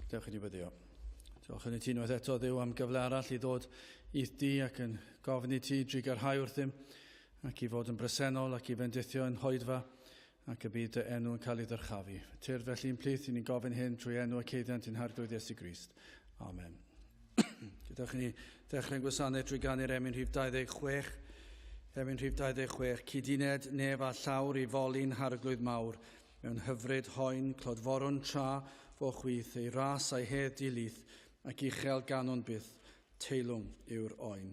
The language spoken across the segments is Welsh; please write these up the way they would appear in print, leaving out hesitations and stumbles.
Dewch i ni byddio. Diolch yn y ti unwaith eto, Dduw, am gyfle arall i ddod i'th di ac yn gofyn i ti dri garhau wrthym ac i fod yn bresennol ac i fendithio yn hoedfa ac y bydd dy enw yn cael ei ddyrchafu. Tyr felly'n plith i ni'n gofyn hyn trwy enw y ceidiant yn Harglwydd Iesu Grist. Amen. Gydewch ni dechrau'n gwasanaeth drwy ganu'r emyn rhif 26. Emyn rhif 26. Cyduned nef a llawr i foli'n Harglwydd Mawr mewn hyfryd hoen clodforwn tra fo chwith ei ras a'i hedd dilith ac uchel ganon byth teilwng yw'r oen.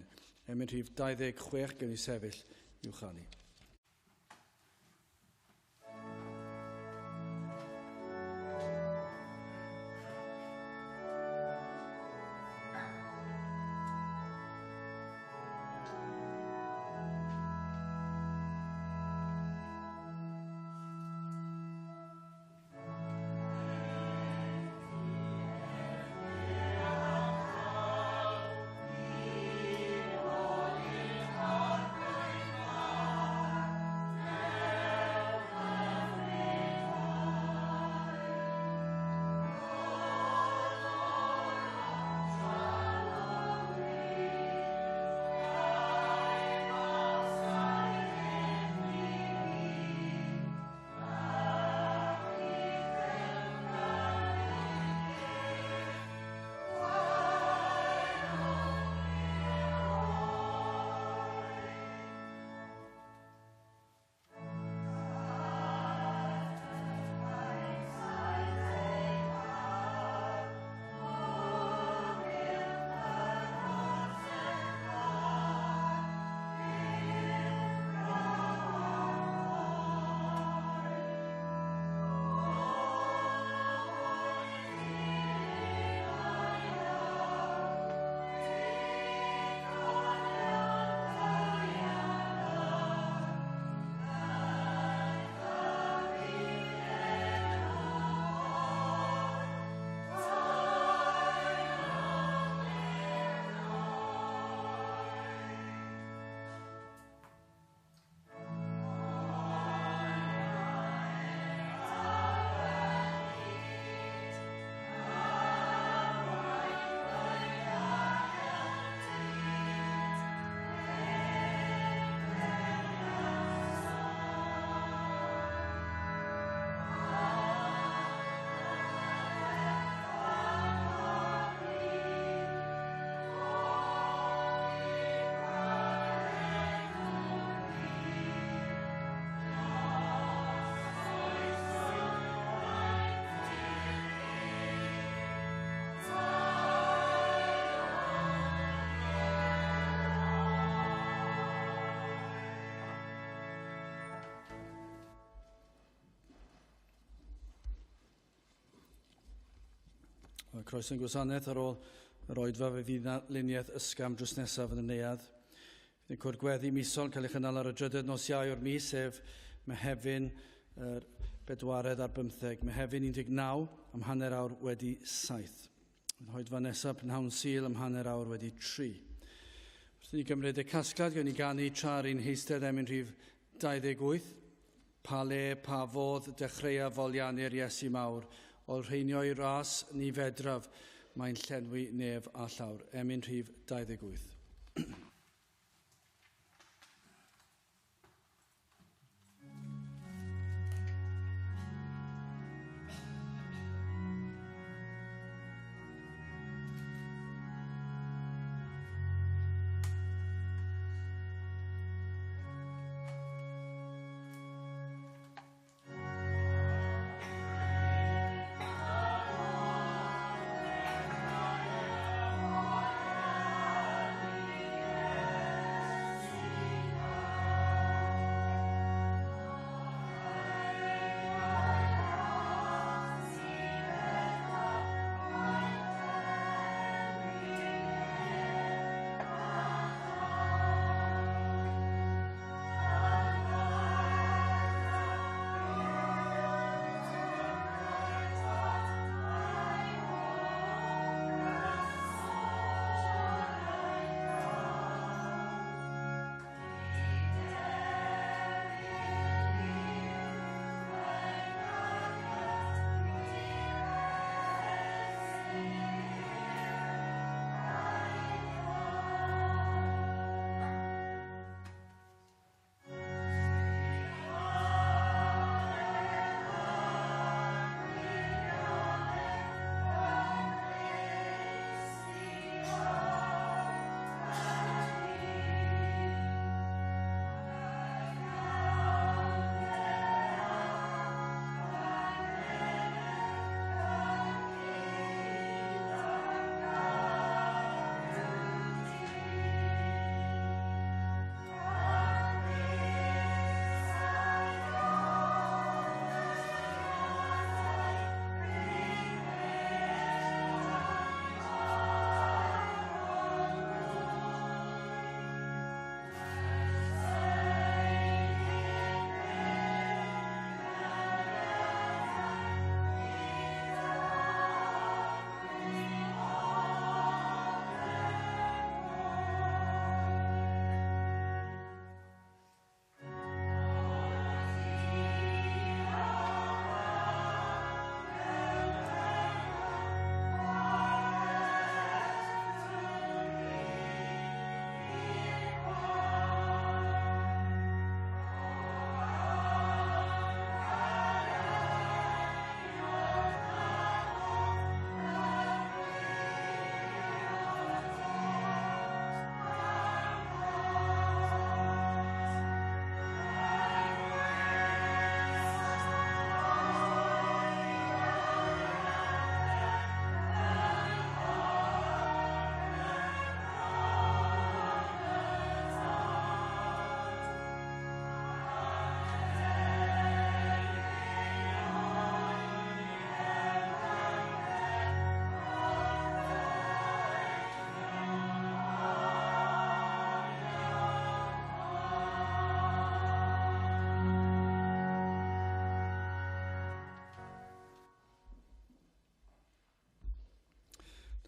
Emyn rhif 26 gen i sefyll i'w chanu. Croes yn gwasanaeth ar ôl yr oedfa fe fydd luniaeth ysgam drws nesaf yn y neuadd. Fydd y cwrdd gweddi misol cael ei chynnal ar y drydydd nos Iau o'r mis, sef Mehefin 4 ar 15. Mehefin 19 am hanner awr wedi 7. Yn oedfa nesaf pnawn Sul am hanner awr wedi 3. Wrth ni gymryd y casgliad gan i ganu tra'r un heistedd emyn rhif 28. Pa le, pa fodd dechreuaf folianu'r Iesu Mawr. O'r rheinio'i ras ni fedraf mae'n llenwi nef a llawr. Emyn rhif 28. Amen.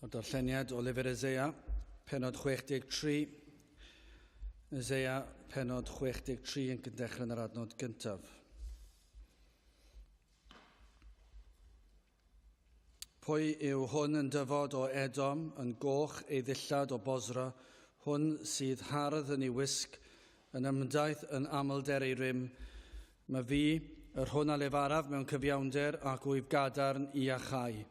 Darlleniad o lyfr Eseia, pennod 63. Eseia, pennod 63 yn dechrau yn yr adnod gyntaf. Pwy yw hwn yn dyfod o Edom, yn goch ei ddillad o Bosra, hwn sydd hardd yn ei wisg, yn ymdaith yn amalder ei rym. Mae fi, yr hwn a lefaraf mewn cyfiawnder ac wyf gadarn i achau.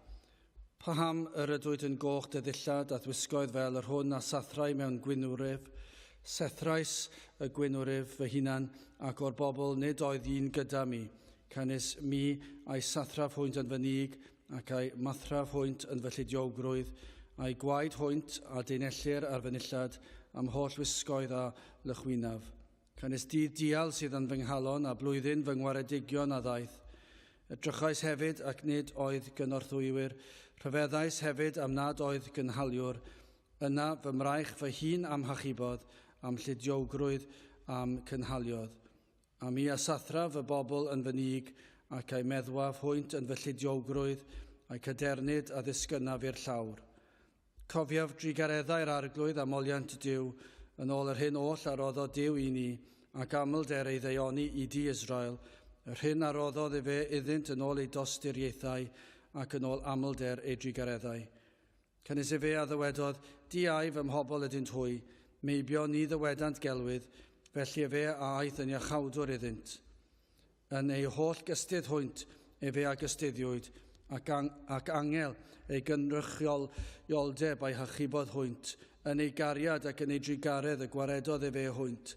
Paham yr ydwyd yn goch dy ddillad a wisgoedd fel yr hwn a sathrau mewn gwynwryf, sethrais y gwynwryf fy hunan ac o'r bobl nid oedd un gyda mi, canis mi a'i sathraf hwynt yn fy nig ac a'i mathraf hwynt yn fy lludiogrwydd, a'i gwaed hwynt a deinellir ar fy nillad am holl wisgoedd a lychwynaf. Canis dydd dial sydd yn fy nghalon a blwyddyn fy ngwaredigion a ddaeth. Edrychais hefyd ac nid oedd gynorthwywyr, rhyfeddais hefyd am nad oedd gynhaliwr, yna fy mraich fy hun am hachubodd, am lludiogrwydd, am cynhaliodd. A mi a sathra fy bobl yn fy nig, ac a'i meddwaf hwynt yn fy lludiogrwydd, a'i cadernid a ddisgynaf i'r llawr. Cofiaf drigareddau'r arglwydd a moliant Duw, yn ôl yr hyn oll a roddodd Duw i ni, ac amlder ei ddeioni i di Israel, yr hyn a roddodd i fe iddynt yn ôl ei dosturiaethau ac yn ôl amalder ei drigareddau. Cynnes i fe a ddywedodd, di ai fy mhobol ydynt hwy, meibio ni ddywedant gelwydd, felly y fe a aeth yn iachawdwr iddynt. Yn ei holl gystydd hwynt, e fe a gystyddiwyd, ac angel ei gynrychioldeb a'i hachubodd hwynt, yn ei gariad ac yn ei drigaredd y gwaredodd e fe hwynt,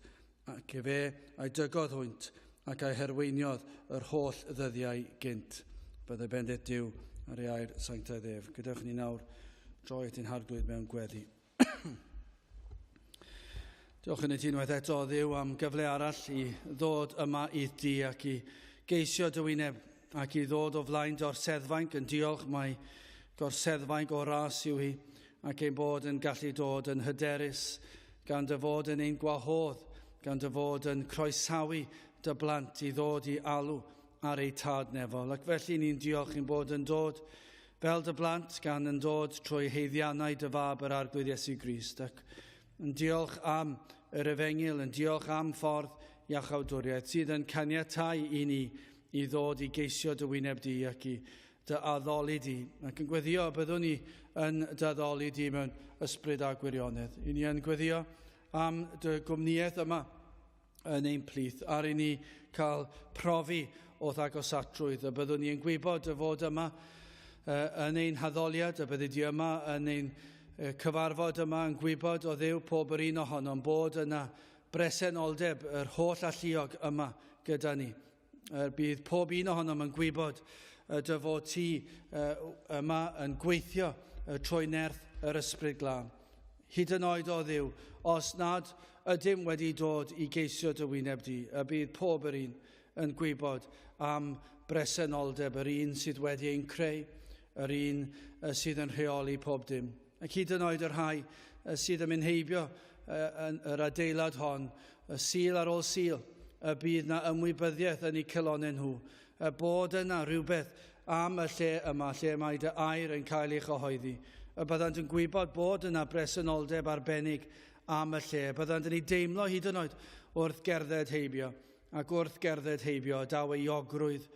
ac e fe a'i dygodd hwynt, ac a'i herweiniodd yr holl ddyddiau gynt. Byddai bendit Duw ar ei air sanctaidd ef. Gydewch ni nawr droi at ein harglwydd mewn gweddi. Diolch yn y unwaith eto Dduw am gyfle arall i ddod yma i'th di ac i geisio dy wyneb ac i ddod o flaen dorseddfainc yn diolch mae gorseddfainc o ras yw hi ac ein bod yn gallu dod yn hyderus gan dy fod yn ein gwahodd, gan dy fod yn croesawu dy blant i ddod i alw ar ei tad nefol. Ac felly ni'n diolch yn bod yn dod fel dy blant gan yn dod trwy heiddiannau dy fab yr arglwydd Iesu Grist. Ac yn diolch am yr efengil, yn diolch am ffordd iachawdwriaeth sydd yn caniatáu i ni i ddod i geisio dy wyneb di ac i dy addoli di. Ac yn gweddio byddwn ni yn dy addoli di mewn ysbryd a gwirionedd. I ni yn gweddio am dy gwmnïaeth yma yn ein plith ar i ni cael profi o ddagosatrwydd, a byddwn ni yn gwybod y fod yma yn ein haddoliad, a byddi di yma yn ein cyfarfod yma yn gwybod o Dduw pob yr un ohonom bod yna bresenoldeb yr holl alluog yma gyda ni. Bydd pob un ohonom yn gwybod dy fod ti yma yn gweithio trwy nerth yr ysbryd glân. Hyd yn oed o Dduw, os nad ydym wedi dod i geisio dy wyneb di, y bydd pob yr un yn gwybod am bresenoldeb, yr un sydd wedi ein creu, yr un sydd yn rheoli pob dim. Ac hyd yn oed yr rhai sydd yn mynd heibio yr adeilad hon, sil ar ôl sil, y bydd na ymwybyddiaeth yn eu celonau nhw, bod yna rhywbeth am y lle yma, lle mae dy air yn cael ei chyhoeddi. Y byddant yn gwybod bod yna bresenoldeb arbennig am y lle. Byddant yn ei deimlo hyd yn oed wrth gerdded heibio. Ac wrth gerdded heibio, daw eogrwydd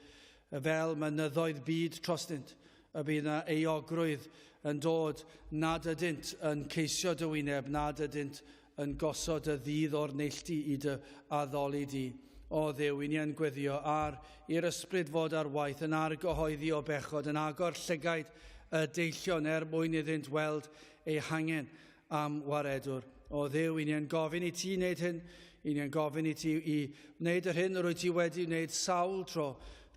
fel mynyddoedd byd trostynt. Y bydd yna eogrwydd yn dod nad ydynt yn ceisio dy wyneb, nad ydynt yn gosod y ddydd o'r neilltu i dy addoli di. O Dduw, i ni yn gweddio ar i'r ysbryd fod ar waith yn argyhoeddi o bechod, yn agor llygaid y deillion mwyn iddynt weld ei hangen am waredwr. O Dduw, i ni yn gofyn i ti wneud hyn, i ni yn gofyn i ti i wneud yr hyn rwy ti wedi wneud sawl tro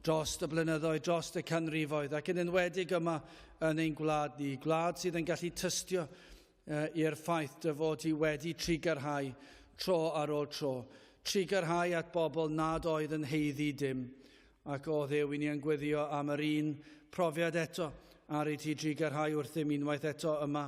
dros y blynyddoedd, dros y canrifoedd, ac yn enwedig yma yn ein gwlad ni, gwlad sydd yn gallu tystio i'r ffaith dy fod ti wedi trigarhau tro ar ôl tro, trigarhau at bobl nad oedd yn heiddi dim. Ac o Dduw, i ni yn gweddio am yr un profiad eto, ar ei ti trigarhau wrthym unwaith eto yma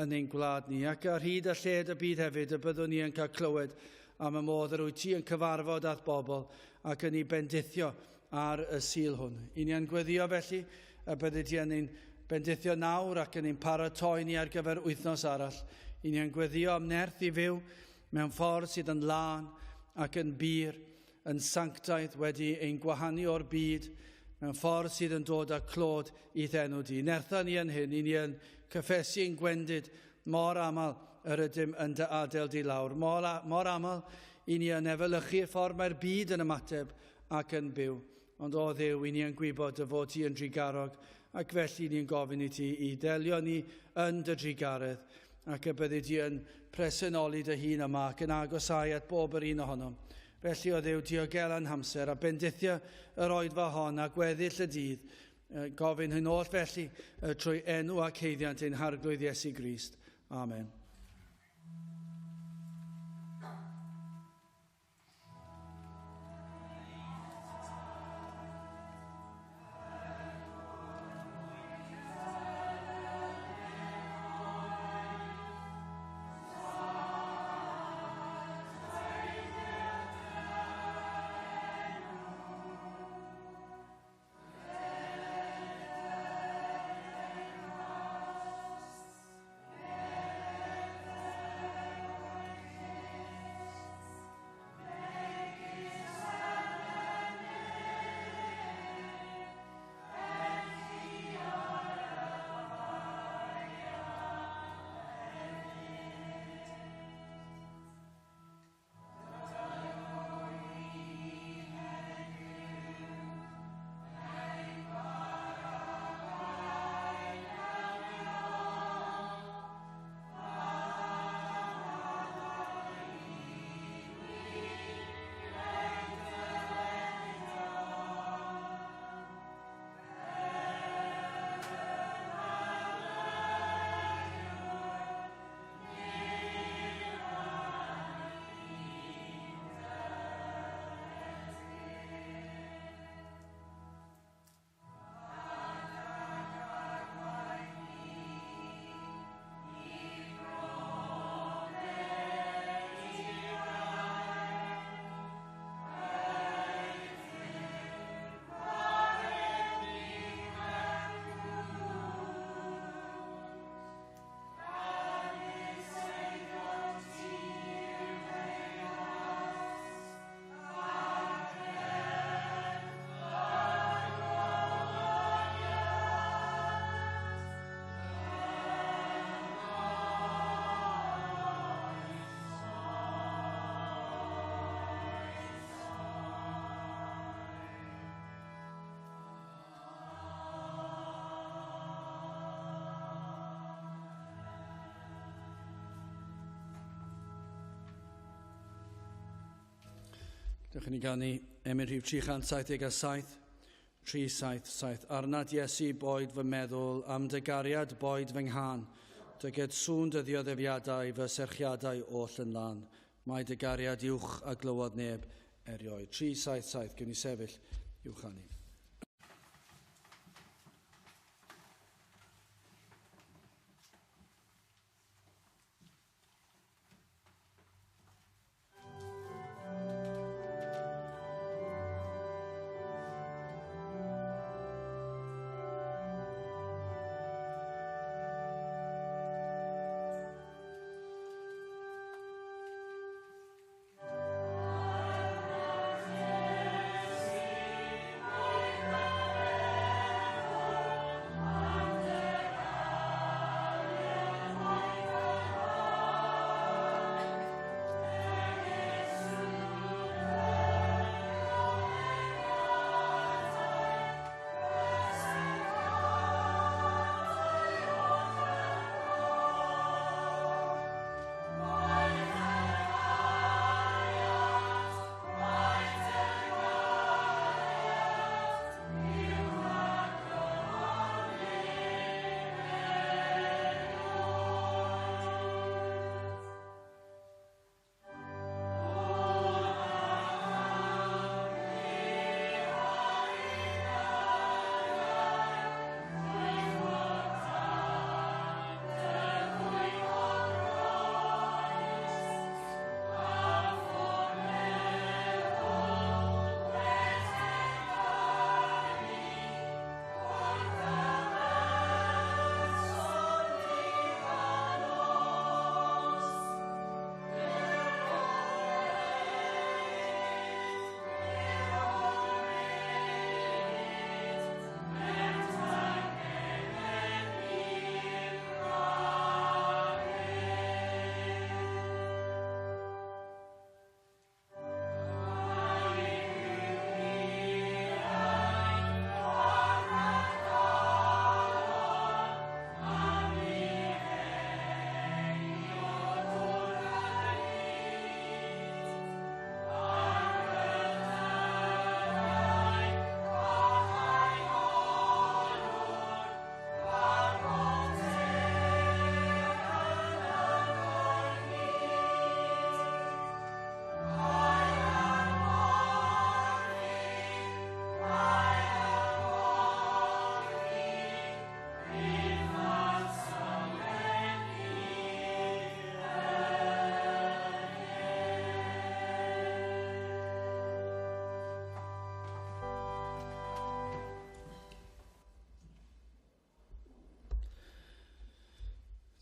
yn ein gwlad ni. Ac ar hyd a lled y byd hefyd, y byddwn ni yn cael clywed am y modd yr wyt ti yn cyfarfod at bobl ac yn ei bendithio ar y sil hwn. I ni yn gweddio felly, y byddi ti yn ein bendithio nawr ac yn ein paratoi ni ar gyfer wythnos arall. I ni'n gweddio am nerth i fyw mewn ffordd sydd yn lân ac yn bir, yn sanctaidd wedi ein gwahanu o'r byd, mewn ffordd sydd yn dod â clod i ddenw di. Nertha ni yn hyn, i ni yn cyffesu yn gwendid mor aml yr ydym yn dy adael di lawr. Mor aml i ni yn efelychu ffordd mae'r byd yn ymateb ac yn byw. Ond o Dduw, i ni yn gwybod y fod ti yn drigarog, ac felly ni'n gofyn i ti i delio ni yn dy drigaredd, ac y byddi ti yn presennoli dy hun yma ac yn agosau at bob yr un ohonom. Felly o Dduw, diogel yn hamser a bendithio yr oedfa hon a gweddill y dydd, gofyn hyn oll felly trwy enw ac heiddiant ein harglwydd Iesu Grist. Amen. Dewch i ni ganu emyn rhif 377, 377. Arnad Iesu boed fy meddwl am dy gariad boed fy nghân, dy gyd sŵn dy ddioddefiadau fy serchiadau oll yn lan. Mae dy gariad uwch a glywod neb erioed. 377, gyn ni sefyll uwch anu. Amen.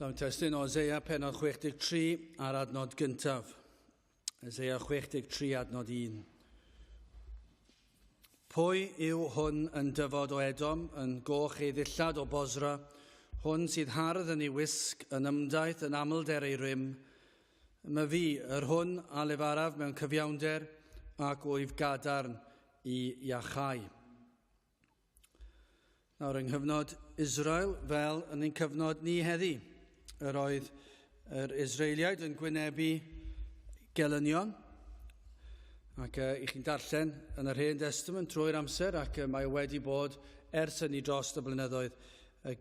Lawn testyn o Isaiah pennod 63 ar adnod gyntaf. Isaiah 63 adnod 1. Pwy yw hwn yn dyfod o Edom, yn goch ei ddillad o Bosra, hwn sydd hardd yn ei wisg, yn ymdaith yn amlder ei rym. Mae fi, yr hwn a lefaraf mewn cyfiawnder ac wyf gadarn i iachau. Nawr, yng nghyfnod Israel fel yn ein cyfnod ni heddi, yr oedd yr Israeliaid yn gwynebu gelynion, ac i chi'n darllen yn yr Hen Testament trwy'r amser, ac mae wedi bod ers hynny dros y blynyddoedd,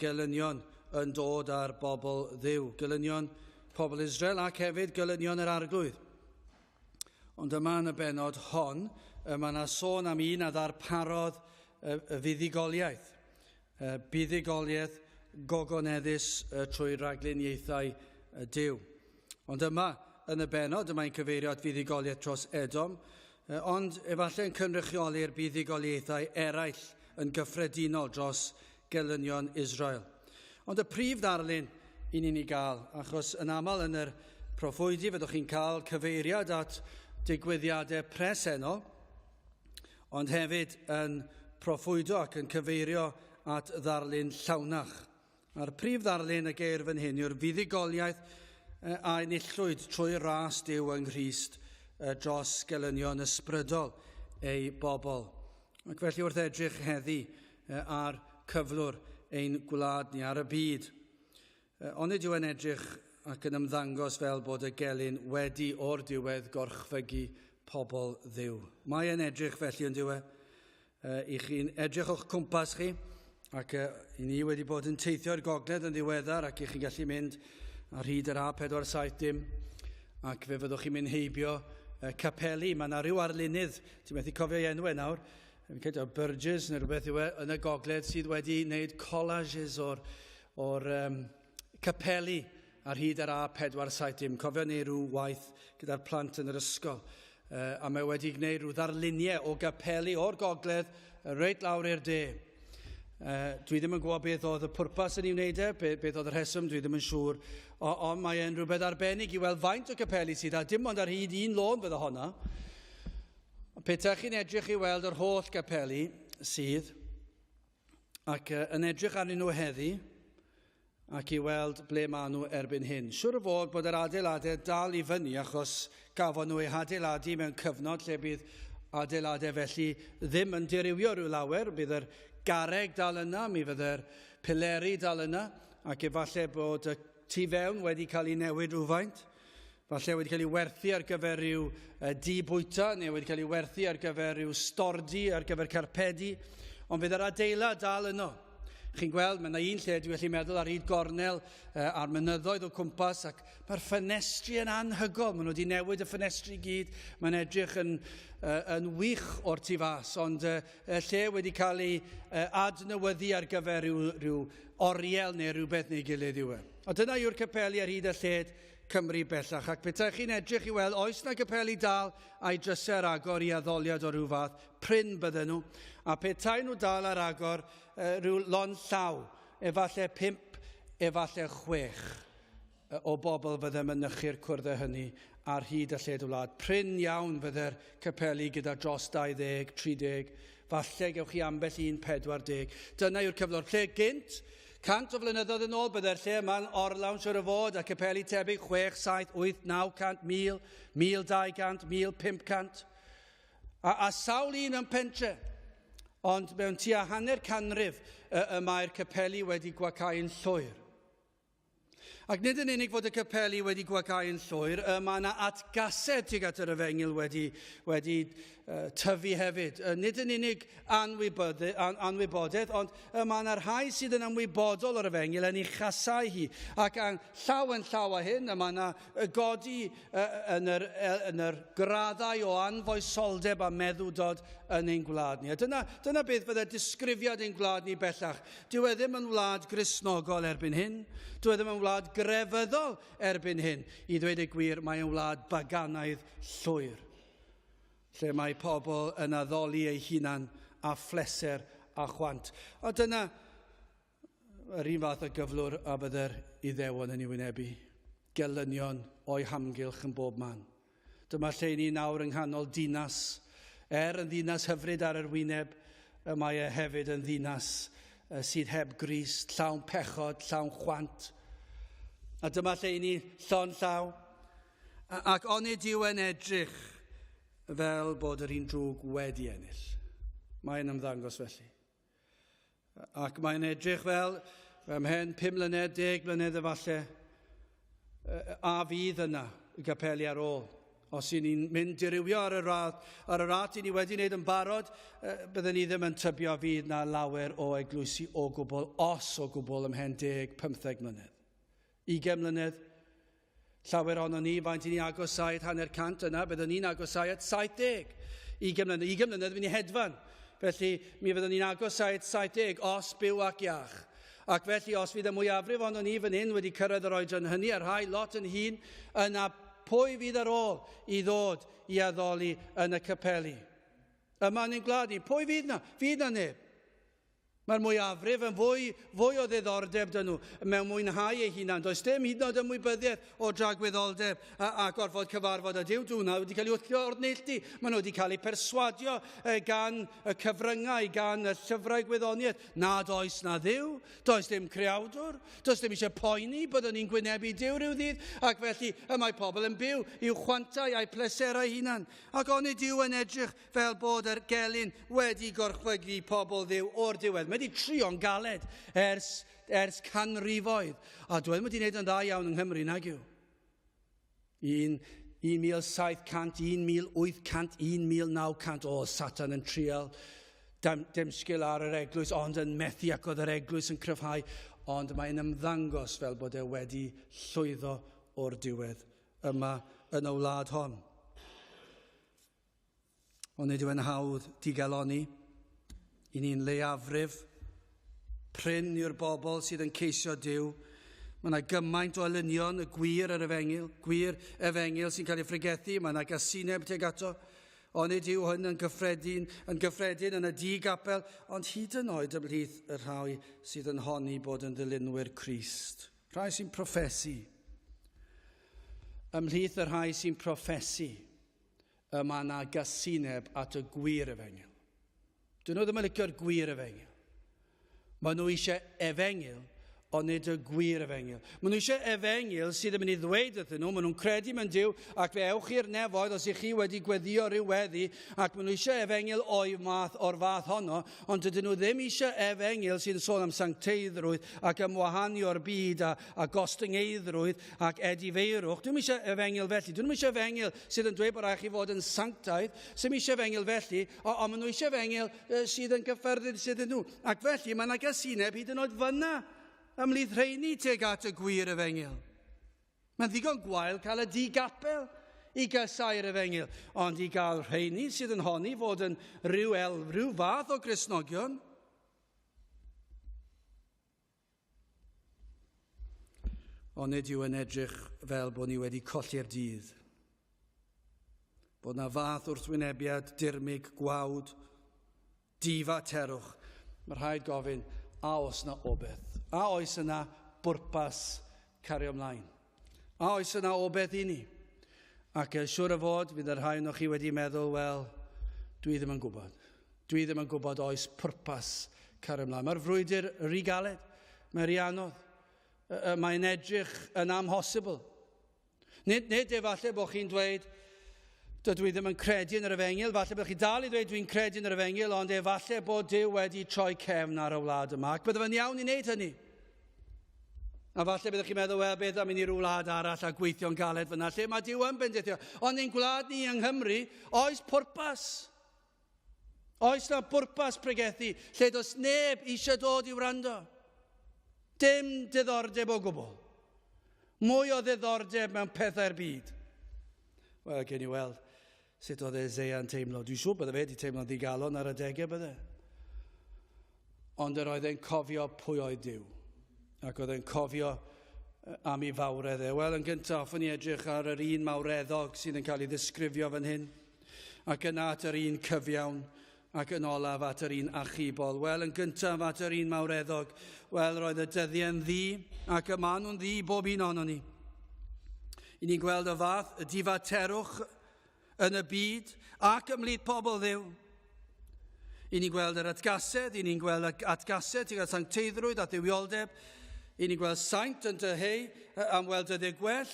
gelynion yn dod ar bobl Dduw, gelynion pobl Israel ac hefyd gelynion yr arglwydd. Ond yma yn y benod hon, mae yna sôn am un a ddarparodd y fuddugoliaeth, buddigoliaeth gogoneddus trwy rhagluniaethau Duw. Ond yma yn y benod, yma'n cyfeirio at fuddugoliaeth dros Edom, ond efallai'n cynrychioli'r buddigoliaethau eraill yn gyffredinol dros gelynion Israel. Ond y prif ddarlun i ni'n ei gael, achos yn aml yn yr proffwydi fyddwch chi'n cael cyfeiriad at digwyddiadau presennol, ond hefyd yn proffwydo ac yn cyfeirio at ddarlun llawnach. A'r prif ddarlun y geir fan hyn yw'r fuddugoliaeth a enillwyd trwy ras Duw yng Nghrist dros gelynion ysbrydol ei bobl. Ac felly wrth edrych heddi ar cyflwr ein gwlad ni ar y byd. Ond yw yn edrych ac yn ymddangos fel bod y gelyn wedi o'r diwedd gorchfygu pobl Dduw. Mae yn edrych felly yn diwedd. I chi'n edrych o'ch cwmpas chi, ac i ni wedi bod yn teithio'r gogledd yn ddiweddar, ac i chi'n gallu mynd ar hyd yr A470, ac fe fyddwch chi'n mynd heibio Capeli. Mae yna ryw arlunydd, ti'n methu cofio ei enwau nawr, fi'n credu o Burgess neu rhywbeth yw yn y gogledd sydd wedi gwneud collages o'r Capeli ar hyd yr A470. Cofio neu rhyw waith gyda'r plant yn yr ysgol. A mae wedi gwneud rhyw ddarluniau o Capeli o'r gogledd reit lawr i'r de. Dwi ddim yn gwybod beth oedd y pwrpas yn ei wneud beth oedd y rheswm, dwi ddim yn siŵr, ond mae e'n rhywbeth arbennig i weld faint o Capeli sydd, a dim ond ar hyd un lôn bydd honna. Petach chi'n edrych i weld yr holl Capeli sydd, ac yn edrych arnyn nhw heddi, ac i weld ble maen nhw erbyn hyn. Siwr o fod bod yr adeiladau dal i fyny, achos gafon nhw eu adeiladu mewn cyfnod lle bydd adeiladau felly ddim yn dirywio rhyw lawer, bydd yr garreg dal yna, mi fydd yr pileri dal yna, ac efallai bod y tu fewn wedi cael ei newid rhywfaint. Falle wedi cael ei werthu ar gyfer rhyw dibwyta, neu wedi cael ei werthu ar gyfer rhyw stordi, ar gyfer carpedi, ond fydd yr adeilad dal yno. Chi'n gweld, mae yna un lle dwi'n gallu meddwl ar hyd gornel a'r mynyddoedd o cwmpas, ac mae'r ffenestri yn anhygol. Maen nhw wedi newid y ffenestri gyd. Mae'n edrych yn wych o'r tu fas, ond lle wedi cael ei adnewyddu ar gyfer rhyw oriel neu rhywbeth neu gilydd yw e. O dyna yw'r Capeli ar hyd y lled Cymru bellach, ac petach chi'n edrych i weld, oes na Capeli dal a'i drysau'r agor i addoliad o rhyw fath, pryn bydden nhw, a petai nhw dal ar agor rhyw lon llaw, efallai 5, efallai 6 o bobl fyddem yn nychu'r cwrdd hynny ar hyd y lled wlad. Pryn iawn fydde'r Capeli gyda dros 20, 30, falle gewch chi ambell 40. Dyna yw'r cyflwr. Lle gynt, 100 o flynyddoedd yn ôl, byddai'r lle yma'n orlawn siwr o fod, a Capeli tebyg 6, 7, 8, 900, 1000, 1200, 1500. A sawl un yn pentre. Ond mewn tua hanner canrif mae'r Capeli wedi gwacau'n llwyr. Ac nid yn unig fod y Capeli wedi gwacau yn llwyr, mae yna atgasedd tuag at yr Efengyl wedi tyfu hefyd. Nid yn unig anwybodaeth, ond mae yna rhai sydd yn ymwybodol o'r Efengyl yn ei chasau hi. Ac yn llaw â hyn, mae yna godi yn yr graddau o anfoesoldeb a meddwdod yn ein gwlad ni. A dyna beth fydde disgrifiad ein gwlad ni bellach. Dyw e ddim yn wlad Gristnogol erbyn hyn. Dyw e ddim yn wlad grefyddol erbyn hyn. I ddweud y gwir, mae'n wlad baganaidd llwyr, lle mae pobl yn addoli eu hunan a phleser a chwant. A dyna, yr un fath o gyflwr a bydde'r Iddewon yn ei wynebu. Gelynion o'i hamgylch yn bob man. Dyma lle ni nawr yng nghanol dinas. Yn ddinas hyfryd ar yr wyneb, mae hefyd yn ddinas sydd heb gris, llawn pechod, llawn chwant. A dyma lle ni llon llaw. Ac onid yw yn edrych fel bod yr un drwg wedi ennill. Mae'n ymddangos felly. Ac mae'n edrych fel ymhen 5 mlynedd, 10 mlynedd efallai, a fydd yna y Capeli ar ôl. Os i ni'n mynd dirywio ar y Rhath i ni wedi wneud yn barod, byddwn ni ddim yn tybio fydd na lawer o eglwysi o gwbl, os o gwbl ymhen 10-15 mlynedd. 20 mlynedd, llawer ono ni, faint i ni agosau at 100 yna, byddwn ni'n agosau at 70. 20 mlynedd fydd ni hedfan. Felly, mi fyddwn ni'n agosau at 70 os byw ac iach. Ac felly, os fydd y mwyafrif ono ni fan hyn wedi cyrraedd yr oedran hynny, a rhai lot yn hun, yna pwy fydd ar ôl i ddod i addoli yn y Capeli? Yma ni'n glad ni. Pwy fydd na? Fydd na neb. Mae'r mwyafrif yn fwy o ddiddordeb dyn nhw mewn mwynhau eu hunan. Does dim hyd yn oed ymwybyddiaeth o dragwyddoldeb a gorfod cyfarfod a Duw. Dwna wedi cael ei wthio o'r neilltu. Maen nhw wedi cael eu perswadio gan y cyfryngau, gan y llyfrau gwyddoniaeth. Nad oes na Dduw, does dim creawdwr, does dim eisiau poeni byddwn ni'n gwynebu Duw rhyw ddydd, ac felly y mae pobl yn byw i'w chwantau a'i pleserau hunan. Ac onid yw yn edrych fel bod yr gelyn wedi gorchfygu pobl Dduw o'r diwedd. Mae wedi trio'n galed ers canrifoedd. A dweud wedi wneud yn dda iawn yng Nghymru nag yw. 1700, 1800, 1900 o Satan yn trial demsgil ar yr eglwys, ond yn methu ac oedd yr eglwys yn cryfhau, ond mae'n ymddangos fel bod e wedi llwyddo o'r diwedd yma yn y wlad hon. Ond nid yw yn hawdd digaloni i ni'n leiafrif pryn i'r bobl sydd yn ceisio Duw. Mae yna gymaint o elynion y gwir yr efengil sy'n cael ei ffrigethu. Mae yna gasineb tuag ato. Onid yw hyn yn gyffredin yn y di-gapel, ond hyd yn oed ymhlith y rhai sydd yn honni bod yn ddilynwyr Crist. Rhai sy'n proffesu. Ymhlith y rhai sy'n proffesu, mae yna gasineb at y gwir efengil. Dyn nhw ddim yn licio'r gwir efengil. Maen nhw eisiau efengil, ond nid y gwir efengil. Maen nhw eisiau efengil sydd yn mynd i ddweud wrthyn nhw, maen nhw'n credu mewn Duw, ac fe ewch i'r nefoedd os ych chi wedi gweddio rhyw weddi, ac maen nhw eisiau efengil o'r fath honno, ond dydyn nhw ddim eisiau efengil sydd yn sôn am sancteiddrwydd ac ymwahanio'r byd a gostyngeidrwydd ac edifeirwch. Dwi'n eisiau efengil felly. Dwi'n eisiau efengil sydd yn dweud bod rhaid chi fod yn sanctaidd, sy'n eisiau efengil felly, ond maen nhw eisiau efengil sydd yn gyffyrddus sydd yn nhw. Ac felly mae yna gasineb hyd yn oed fyna ymhlith rheini tuag at y gwir efengil. Mae'n ddigon gwael cael y di-gapel i gysau'r efengil, ond i gael rheini sydd yn honni fod yn rhyw fath o Gristnogion. Ond nid yw yn edrych fel bod ni wedi colli'r dydd. Bod yna fath wrthwynebiad dirmig gwawd, difaterwch. Mae rhaid gofyn, a oes yna obeth? A oes yna bwrpas cario ymlaen? A oes yna obeth i ni? Ac siŵr o fod, fydd yr rhai o'ch chi wedi meddwl, wel, dwi ddim yn gwybod. Dwi ddim yn gwybod oes pwrpas cario ymlaen. Mae'r frwydr rhy galed, mae'n rhy anodd. Mae'n edrych yn amhosibl. Nid efallai bod chi'n dweud, dydw i ddim yn credu yn yr efengil, falle bod chi dal i ddweud dwi'n credu yn yr efengil, ond efallai bod Duw wedi troi cefn ar y wlad yma, ac byddai fe'n iawn i wneud hynny. A falle byddwch chi'n meddwl, wel, beth am i ni rhyw wlad arall a gweithio'n galed fyna, lle mae Duw yn bendithio. Ond ein gwlad ni yng Nghymru, oes pwrpas. Oes na bwrpas pregethu, lle does neb eisiau dod i wrando. Dim diddordeb o gwbl. Mwy o ddiddordeb mewn pethau'r byd. Wel, gen i weld sut oedd Eseia'n teimlo. Dwi'n siŵr bydde fe wedi teimlo'n ddigalon ar y degau bydde. Ond yr oedd e'n cofio pwy oedd Duw. Ac oedd e'n cofio am ei fawredd e. Wel, yn gyntaf, hoffwn i edrych ar yr un mawreddog sydd yn cael ei ddisgrifio fan hyn. Ac yna at yr un cyfiawn, ac yn olaf at yr un achubol. Wel, yn gyntaf at yr un mawreddog. Wel, roedd y dyddiau'n ddi, ac y maen nhw'n ddi bob un ono ni. I ni'n gweld y fath, y difaterwch yn y byd, ac ymlith pobl Dduw. I ni'n gweld yr atgasedd, i ni'n gweld yr atgasedd tuag at sancteiddrwydd a ddiwioldeb. I ni'n gweld saint yn dyheu am weld y ddigwell,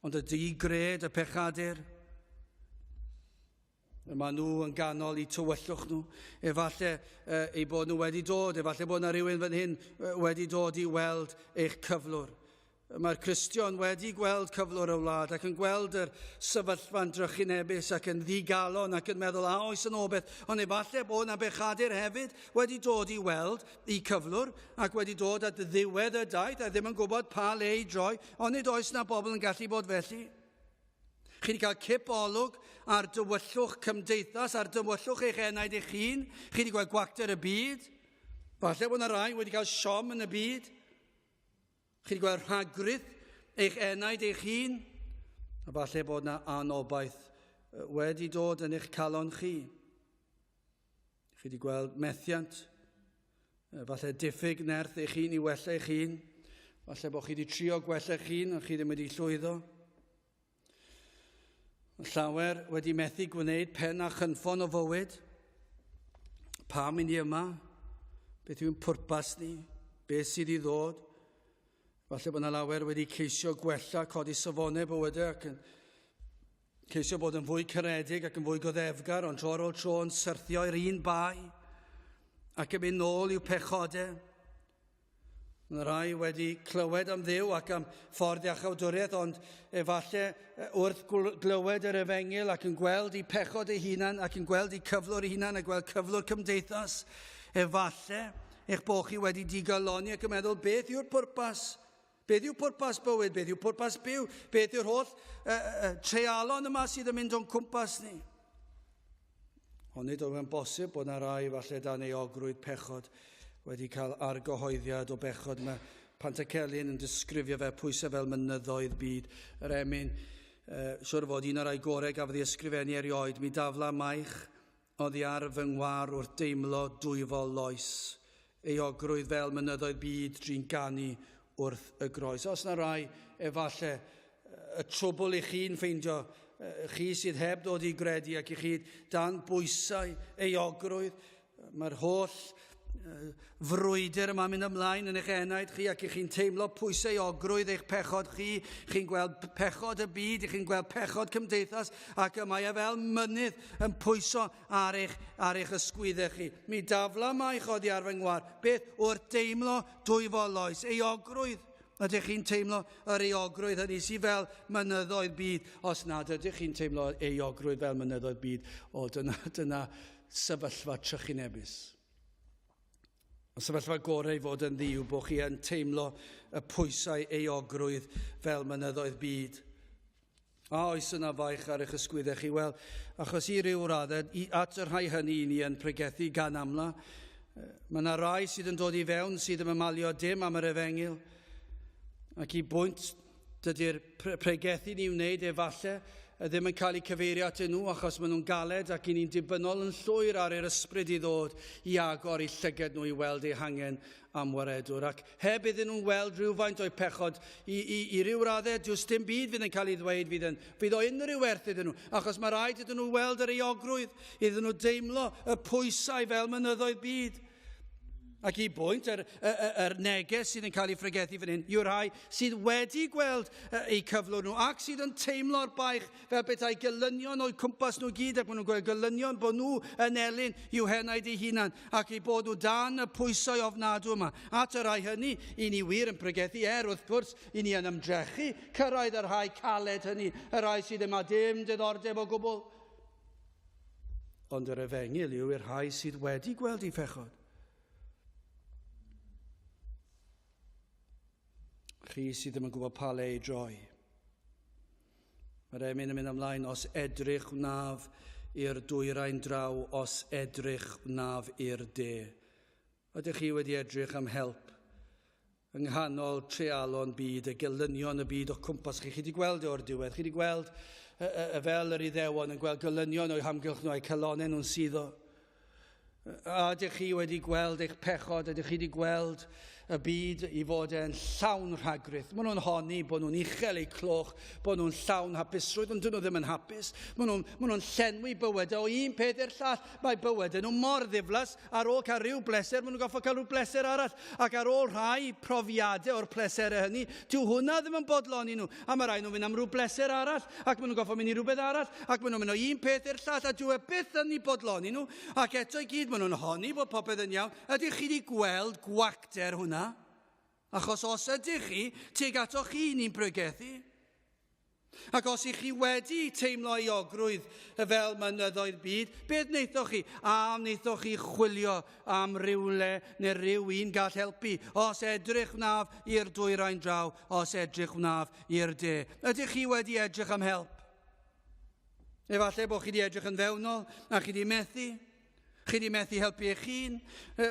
ond y digred, y pechadur. Mae nhw yn ganol I tywyllwch nhw. Efallai eu bod nhw wedi dod, efallai bod yna rhywun fan hyn wedi dod I weld eich cyflwr. Mae'r Cristion wedi gweld cyflwr y wlad ac yn gweld yr sefyllfa'n drychinebus ac yn ddigalon ac yn meddwl, oes yn obeth, ond efallai bod yna bechadur hefyd wedi dod I weld I cyflwr ac wedi dod at ddiwedd y daith a ddim yn gwybod pa le I droi, ond nid oes yna bobl yn gallu bod felly. Chi wedi cael cip olwg ar dywyllwch cymdeithas, ar dywyllwch eich enaid eich hun. Chi wedi gweld gwacter y byd. Falle bod yna rai wedi cael siom yn y byd. Chi wedi gweld rhagrydd eich enaid eich hun. A falle bod yna anobaith wedi dod yn eich calon chi. Chi wedi gweld methiant. Falle diffyg nerth eich hun I wella eich hun. Falle bod chi wedi trio gwella eich hun a chi ddim wedi llwyddo. Llawer wedi methu gwneud pen a chynffon o fywyd. Pam I ni yma? Beth yw'n pwrpas ni? Beth sydd I ddod? Falle bod yna lawer wedi ceisio gwella, codi safonau bywydau ac yn ceisio bod yn fwy caredig ac yn fwy goddefgar, ond tro ar ôl tro yn syrthio i'r un bai ac yn mynd nôl i'w pechodau. Mae rai wedi clywed am Dduw ac am ffordd iachawdwriaeth, ond efallai wrth glywed yr efengil ac yn gweld I pechod eu hunan ac yn gweld I cyflwr eu hunan a gweld cyflwr cymdeithas, efallai eich bod chi wedi digaloni ac yn meddwl beth yw'r pwrpas? Beth yw pwrpas bywyd? Beth yw pwrpas byw? Beth yw'r holl treialon yma sydd yn mynd o'n cwmpas ni? Ond nid oedd yn bosib bod yna rai falle dan euogrwydd pechod wedi cael argyhoeddiad o bechod. Mae Pantacelyn yn disgrifio fe pwysau fel mynyddoedd byd. Yr emyn, siwr fod un o'r rai gorau gafodd ei ysgrifennu erioed, mi dafla maich oddi ar fy ngwar wrth deimlo dwyfol loes. Euogrwydd fel mynyddoedd byd dri'n ganu wrth y groes. Os yna rai, efallai, y trwbl I chi'n ffeindio, chi sydd heb dod I gredu ac I chi dan bwysau euogrwydd, mae'r holl frwydr yma mynd ymlaen yn eich enaid chi ac chi'n teimlo pwysau ogrwydd eich pechod chi, chi'n gweld pechod y byd, chi'n gweld pechod cymdeithas ac mae fel mynydd yn pwyso ar eich ysgwyddau chi. Mi dafla maich oddi ar fy ngwar, beth wrth deimlo dwyfol loes, euogrwydd. Ydych chi'n teimlo yr euogrwydd hynny sydd fel mynyddoedd byd? Os nad ydych chi'n teimlo euogrwydd fel mynyddoedd byd, o dyna sefyllfa trychinebus. Y sefyllfa gorau I fod yn ddiw bod chi yn teimlo y pwysau euogrwydd fel mynyddoedd byd. A oes yna faich ar eich ysgwyddau chi? Wel, achos I ryw raddau, at yr rhai hynny ni yn pregethu gan amla, mae yna rai sydd yn dod I fewn sydd yn ymalio dim am yr efengil. Ac I bwynt dydy'r pregethu ni'n wneud efallai ddim yn cael ei cyfeirio at nhw achos maen nhw'n galed ac I ni'n dibynnol yn llwyr ar yr ysbryd I ddod I agor I llyged nhw I weld eu hangen am waredwr. Ac heb iddyn nhw'n weld rhywfaint o'i pechod I ryw raddau, jyst dim byd fydd yn cael ei ddweud fydd o unrhyw werth iddyn nhw. Achos mae rhaid iddyn nhw weld yr euogrwydd, iddyn nhw deimlo y pwysau fel mynyddoedd byd. Ac I bwynt, yr neges sydd yn cael ei ffregethu fan hyn, yw'r rhai sydd wedi gweld eu cyflwr nhw ac sydd yn teimlo'r baich fel bethau gylynion o'i cwmpas nhw gyd ac maen nhw'n gweld gylynion bod nhw yn elyn i'w henaid eu hunan ac I bod nhw dan y pwysau ofnadw yma. At y rhai hynny, I ni wir yn pregethu wrth gwrs, I ni yn ymdrechu cyrraedd yr rhai caled hynny, y rhai sydd yma dim diddordeb o gwbl. Ond yr efengil yw'r rhai sydd wedi gweld eu pechod. Chi sydd ddim yn gwybod pa le I droi. Mae'r emyn yn mynd ymlaen, os edrych wnaf i'r dwyrain draw, os edrych wnaf i'r de. Ydych chi wedi edrych am help yng nghanol treialon byd, y gelynion y byd o cwmpas chi? Chi wedi gweld o'r diwedd? Chi wedi gweld fel yr Iddewon yn gweld gelynion o'i hamgylch nhw a'i calonau nhw'n suddo? Ydych chi wedi gweld eich pechod, ydych chi wedi gweld y byd I fod e'n llawn rhagryth. Maen nhw'n honni bod nhw'n uchel eu cloch, bod nhw'n llawn hapusrwydd, ond dyn nhw ddim yn hapus. Maen nhw'n llenwi bywyd o un peth i'r llall. Mae bywyd nhw mor ddiflas, ar ôl cael rhyw bleser, maen nhw'n goffo cael rhyw bleser arall. Ac ar ôl rhai profiadau o'r pleserau hynny, dyw hwnna ddim yn bodloni nhw. A mae rhaid nhw fynd am rhyw bleser arall, ac maen nhw'n goffo mynd I rhywbeth arall, ac maen nhw'n mynd o un peth i'r llall, a dyw e byth yn ei bodloni nhw. Ac eto I gyd, maen nhw'n honni bod popeth yn iawn. Ydych chi wedi gweld gwacter hwnna? Achos os ydych chi, teg atoch chi ni'n pregethu. Ac os ych chi wedi teimlo iogrwydd fel mynyddoedd byd, beth wnaethoch chi? A wnaethoch chi chwilio am rywle neu ryw un gall helpu. Os edrych wnaf i'r dwyrain draw, os edrych wnaf i'r de. Ydych chi wedi edrych am help? Efallai bod chi wedi edrych yn fewnol a chi wedi methu. Chi wedi methu helpu eich hun,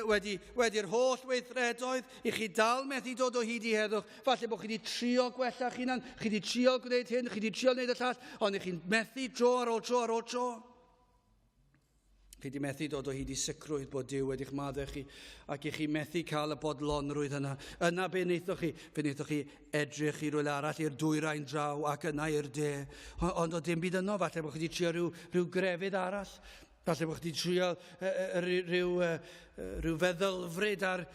wedi'r holl weithredoedd, I chi dal methu dod o hyd I heddwch. Falle bod chi wedi trio gwella'ch hunan, chi wedi trio gwneud hyn, chi wedi trio gwneud y llall, ond chi'n methu tro ar ôl tro ar ôl tro. Chi wedi methu dod o hyd I sicrwydd bod Duw wedi'ch maddau chi, ac chi methu cael y bodlonrwydd yna. Yna be wnaethoch chi? Fe wnaethoch chi edrych I rywle arall i'r dwyrain draw ac yna i'r de. Ond o dim byd yno, falle bod chi wedi trio rhyw grefydd arall. Falle bod chi wedi trio rhyw feddylfryd ar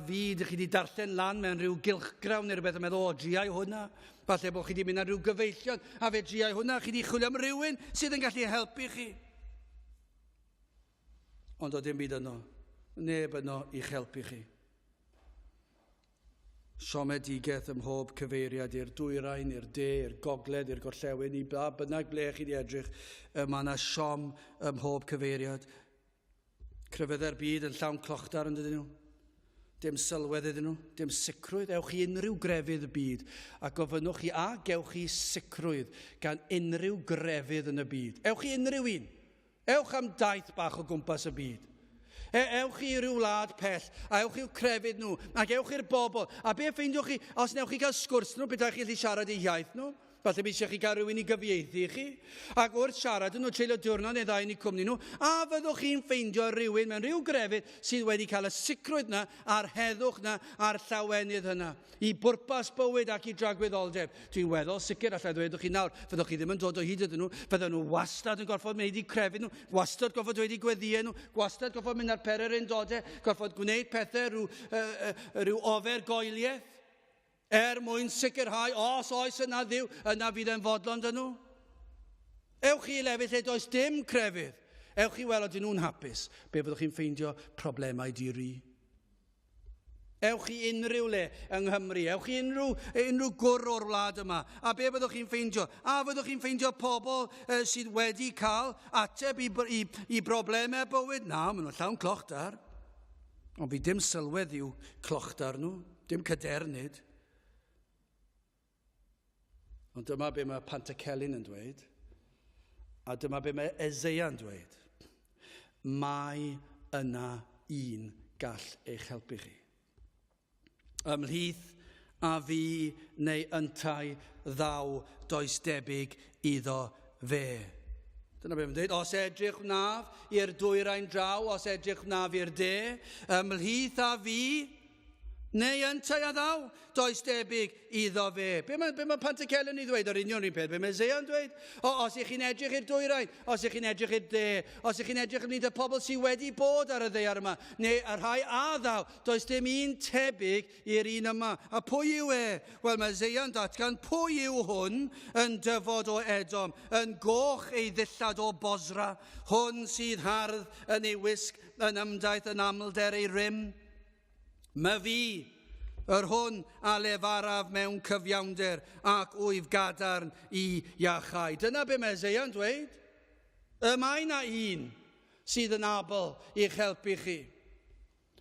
fyd, chi wedi darllen lan mewn rhyw gylchgrawn neu rhywbeth yn meddwl, o, driau hwnna. Falle bod chi wedi mynd ar rhyw gyfeillion, a fe driau hwnna, chi wedi chwilio am rywun sydd yn gallu helpu chi. Ond o dim byd yno, neb yno i'ch helpu chi. Siomedigaeth ym mhob cyfeiriad i'r dwyrain, i'r de, i'r gogledd, i'r gorllewin, I ba bynnag ble chi wedi edrych, mae yna siom ym mhob cyfeiriad. Crefyddau'r byd yn llawn clochtar yn dydyn nhw. Dim sylwedd ydyn nhw, dim sicrwydd. Ewch chi unrhyw grefydd y byd, a gofynnwch chi a gewch chi sicrwydd gan unrhyw grefydd yn y byd. Ewch chi unrhyw un. Ewch am daith bach o gwmpas y byd. Ewch chi rhyw wlad pell, a ewch i'w crefydd nhw, ac ewch i'r bobl. A be ffeindiwch chi, os newch chi gael sgwrs nhw, beth chi allu siarad eu iaith nhw? Falle bys chi gael rhywun I gyfieithu chi. Ac wrth siarad nhw, treulio diwrnod neu ddau yn eu cwmni nhw, a fyddwch chi'n ffeindio rhywun mewn rhyw grefydd sydd wedi cael y sicrwydd yna, a'r heddwch yna, a'r llawenydd yna, I bwrpas bywyd ac I dragwyddoldeb. Dwi'n weddol sicr allai ddwedwch chi nawr, fyddwch chi ddim yn dod o hyd ydyn nhw, fydden nhw wastad yn gorfod wneud I crefydd nhw, wastad gorfod wedi gweddio nhw, wastad gorfod mynd ar perer ein dodau, gorfod gwneud pethau rhyw ofer goeliaeth. Mwyn sicrhau, os oes yna ddiw, yna fydd e'n fodlon dyn nhw. Ewch chi I lefydd lle does dim crefydd. Ewch chi weld ydyn nhw'n hapus, be fyddwch chi'n ffeindio problemau diri. Ewch chi unrhyw le yng Nghymru, ewch chi unrhyw gwr o'r wlad yma, a be fyddwch chi'n ffeindio? A fyddwch chi'n ffeindio pobl sydd wedi cael ateb I broblemau bywyd? Na, maen nhw'n llawn clochtar. Ond fi dim sylwedd i'w clochtar nhw, dim cadernid. Ond dyma be mae Pantacelyn yn dweud, a dyma be mae Eseia'n dweud. Mae yna un gall eich helpu chi. Ymhlith a fi neu yntai ddaw does debyg iddo fe. Dyna be mae'n dweud, os edrych wnaf i'r dwyrain draw, os edrych wnaf i'r de, ymhlith a fi neu yntai a ddaw, does debyg iddo fe. Be mae Pantacelyn I ddweud o'r union un peth? Be mae Eseia'n dweud? Os ych chi'n edrych i'r dwyrain, os ych chi'n edrych i'r de, os ych chi'n edrych yn y pobl sydd wedi bod ar y ddaear yma, neu yr rhai a ddaw, does dim un tebyg i'r un yma. A pwy yw e? Wel, mae Eseia'n datgan, pwy yw hwn yn dyfod o Edom, yn goch ei ddillad o Bosra, hwn sydd hardd yn ei wisg, yn ymdaith yn amlder ei rym. Mae fi, yr hwn a lefaraf mewn cyfiawnder ac wyf gadarn I iachau. Dyna be mae Eseia'n dweud. Mae yna un sydd yn abl i'ch helpu chi.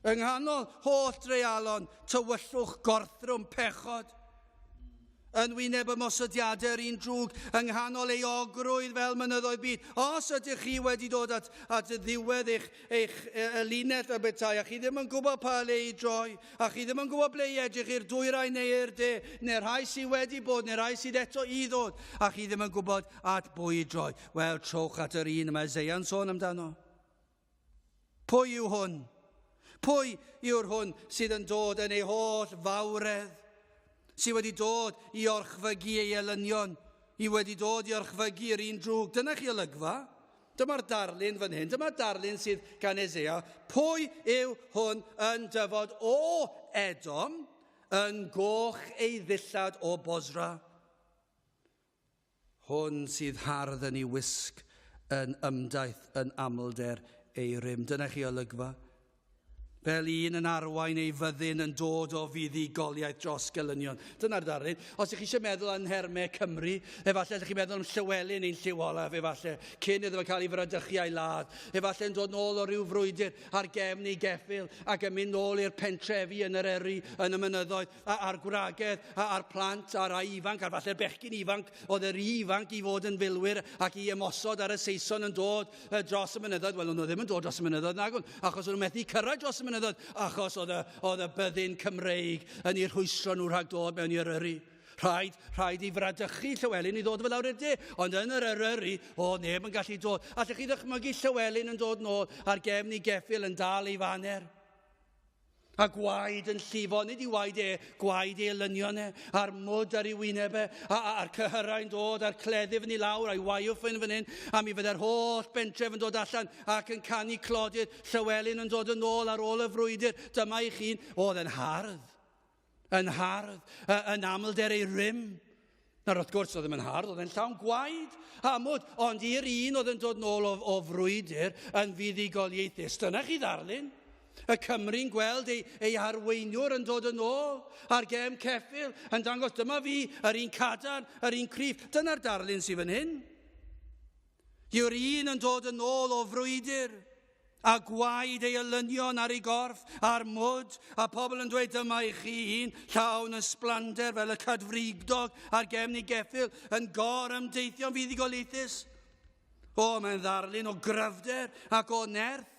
Yng nghanol holl dreialon, tywyllwch gorthrwm pechod. Yn wyneb ymosodiadau yr un drwg, yng nghanol ei ogrwydd fel mynyddoedd byd. Os ydych chi wedi dod at y ddiwedd eich linell y betai, a chi ddim yn gwybod pa le I droi, a chi ddim yn gwybod ble I edrych i'r dwyrain neu i'r de, neu rhai sydd wedi bod, neu rhai sydd eto I ddod, a chi ddim yn gwybod at bwy I droi. Wel, trowch at yr un yma Eseia'n sôn amdano. Pwy yw hwn? Pwy yw'r hwn sydd yn dod yn ei holl fawredd, sydd wedi dod i orchfygu ei elynion, i wedi dod i orchfygu yr un drwg. Dyna chi olygfa. Dyma'r darlun fan hyn. Dyma'r darlun sydd gan Eseia. Pwy yw hwn yn dyfod o Edom, yn goch ei ddillad o Bosra? Hwn sydd hardd yn ei wisg, yn ymdaith, yn amlder ei rym. Dyna chi olygfa. Fel un yn arwain ei fyddin yn dod o fuddugoliaeth dros gelynion. Dyna'r darlun. Os ych chi eisiau meddwl am nhermau Cymru, efallai ydych chi'n meddwl am Llywelyn ein Lliw Olaf, efallai, cyn iddo fe cael ei fradychu a'i ladd. Efallai yn dod nôl o ryw frwydr ar gefn ei Capel ac yn mynd nôl i'r pentrefi yn yr eri, yn y mynyddoedd, a'r gwragedd, a'r plant, a'r ifanc, a'r falle'r bechgyn ifanc, oedd yr ifanc i fod yn filwyr ac i ymosod ar y Saeson yn dod dros y mynyddoedd. Wel, nhw ddim yn dod dros y mynyddoedd, nag o'n, achos o'n nhw'n methu cyrraedd dros y mynyddoedd, achos oedd y byddin Cymreig yn ei rhwystro nhw rhag dod mewn i'r yrru. Rhaid i fradychu Llywelyn i ddod o fel awr i'r de, ond yn yr yrru, neb yn gallu dod. Allech chi ddychmygu Llywelyn yn dod nôl ar gefn ei Capel yn dal ei faner. A gwaed yn llifo, nid i gwaed ei elynion a'r mwd ar ei wyneb a'r cyhyrau'n dod, a'r cleddif yn ei lawr, a'i waiwff yn fan hyn, a mi fyddai'r holl bentref yn dod allan ac yn canu clodyr. Llywelyn yn dod yn ôl ar ôl y frwydr. Dyma i chi'n, oedd yn hardd, yn amlder ei rym. Nawr, wrth gwrs, oedd yn hardd, oedd yn llawn gwaed, amwd, ond i'r un oedd yn dod nôl o frwydr yn fuddugoliaethus. Dyna chi ddarlun. Y Cymru'n gweld ei arweiniwr yn dod yn ôl ar gefn Capel, yn dangos, dyma fi, yr un cadarn, yr un cryf. Dyna'r darlun sydd fan hyn. Yw'r un yn dod yn ôl o frwydr, a gwaed ei elynion ar ei gorff, a'r mwd, a pobl yn dweud, dyma i chi un, llawn ysblander fel y cadfrigdog ar gefn ei Capel, yn gorymdeithio'n fuddugoliaethus. Mae'n ddarlun o gryfder ac o nerth.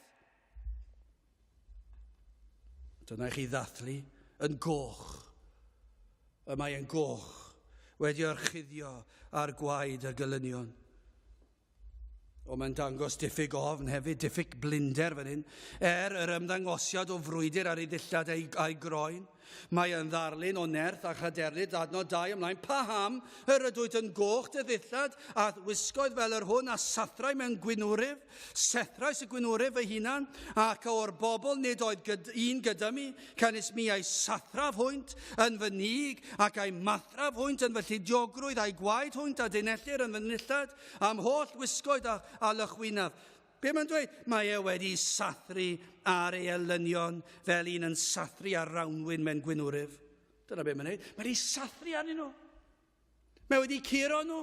Dyna chi ddathlu yn goch. Mae'n goch wedi orchuddio ar gwaed y gelynion. Mae'n dangos diffyg ofn hefyd, diffyg blinder fan hyn, yr ymddangosiad o frwydr ar ei ddillad a'i groen. Mae'n ddarlun o nerth a chadernid adnod 2 ymlaen. Paham yr ydwyd yn goch dy ddillad a wisgoedd fel yr hwn a sathrau mewn gwynwryf, sethrais y gwynwryf ei hunan, ac o'r bobl nid oedd un gyda mi, canis mi a'i sathraf hwynt yn fy nig ac a'i mathraf hwynt yn fy lludiogrwydd, a'i gwaed hwynt a dinellir yn fy nillad, am holl wisgoedd a lychwynaf. Be mae'n dweud? Mae wedi sathru ar ei elynion fel un yn sathru ar rawnwyn mewn gwynwryf. Dyna be mae'n dweud. Mae wedi sathru arnyn nhw. Mae wedi curo nhw.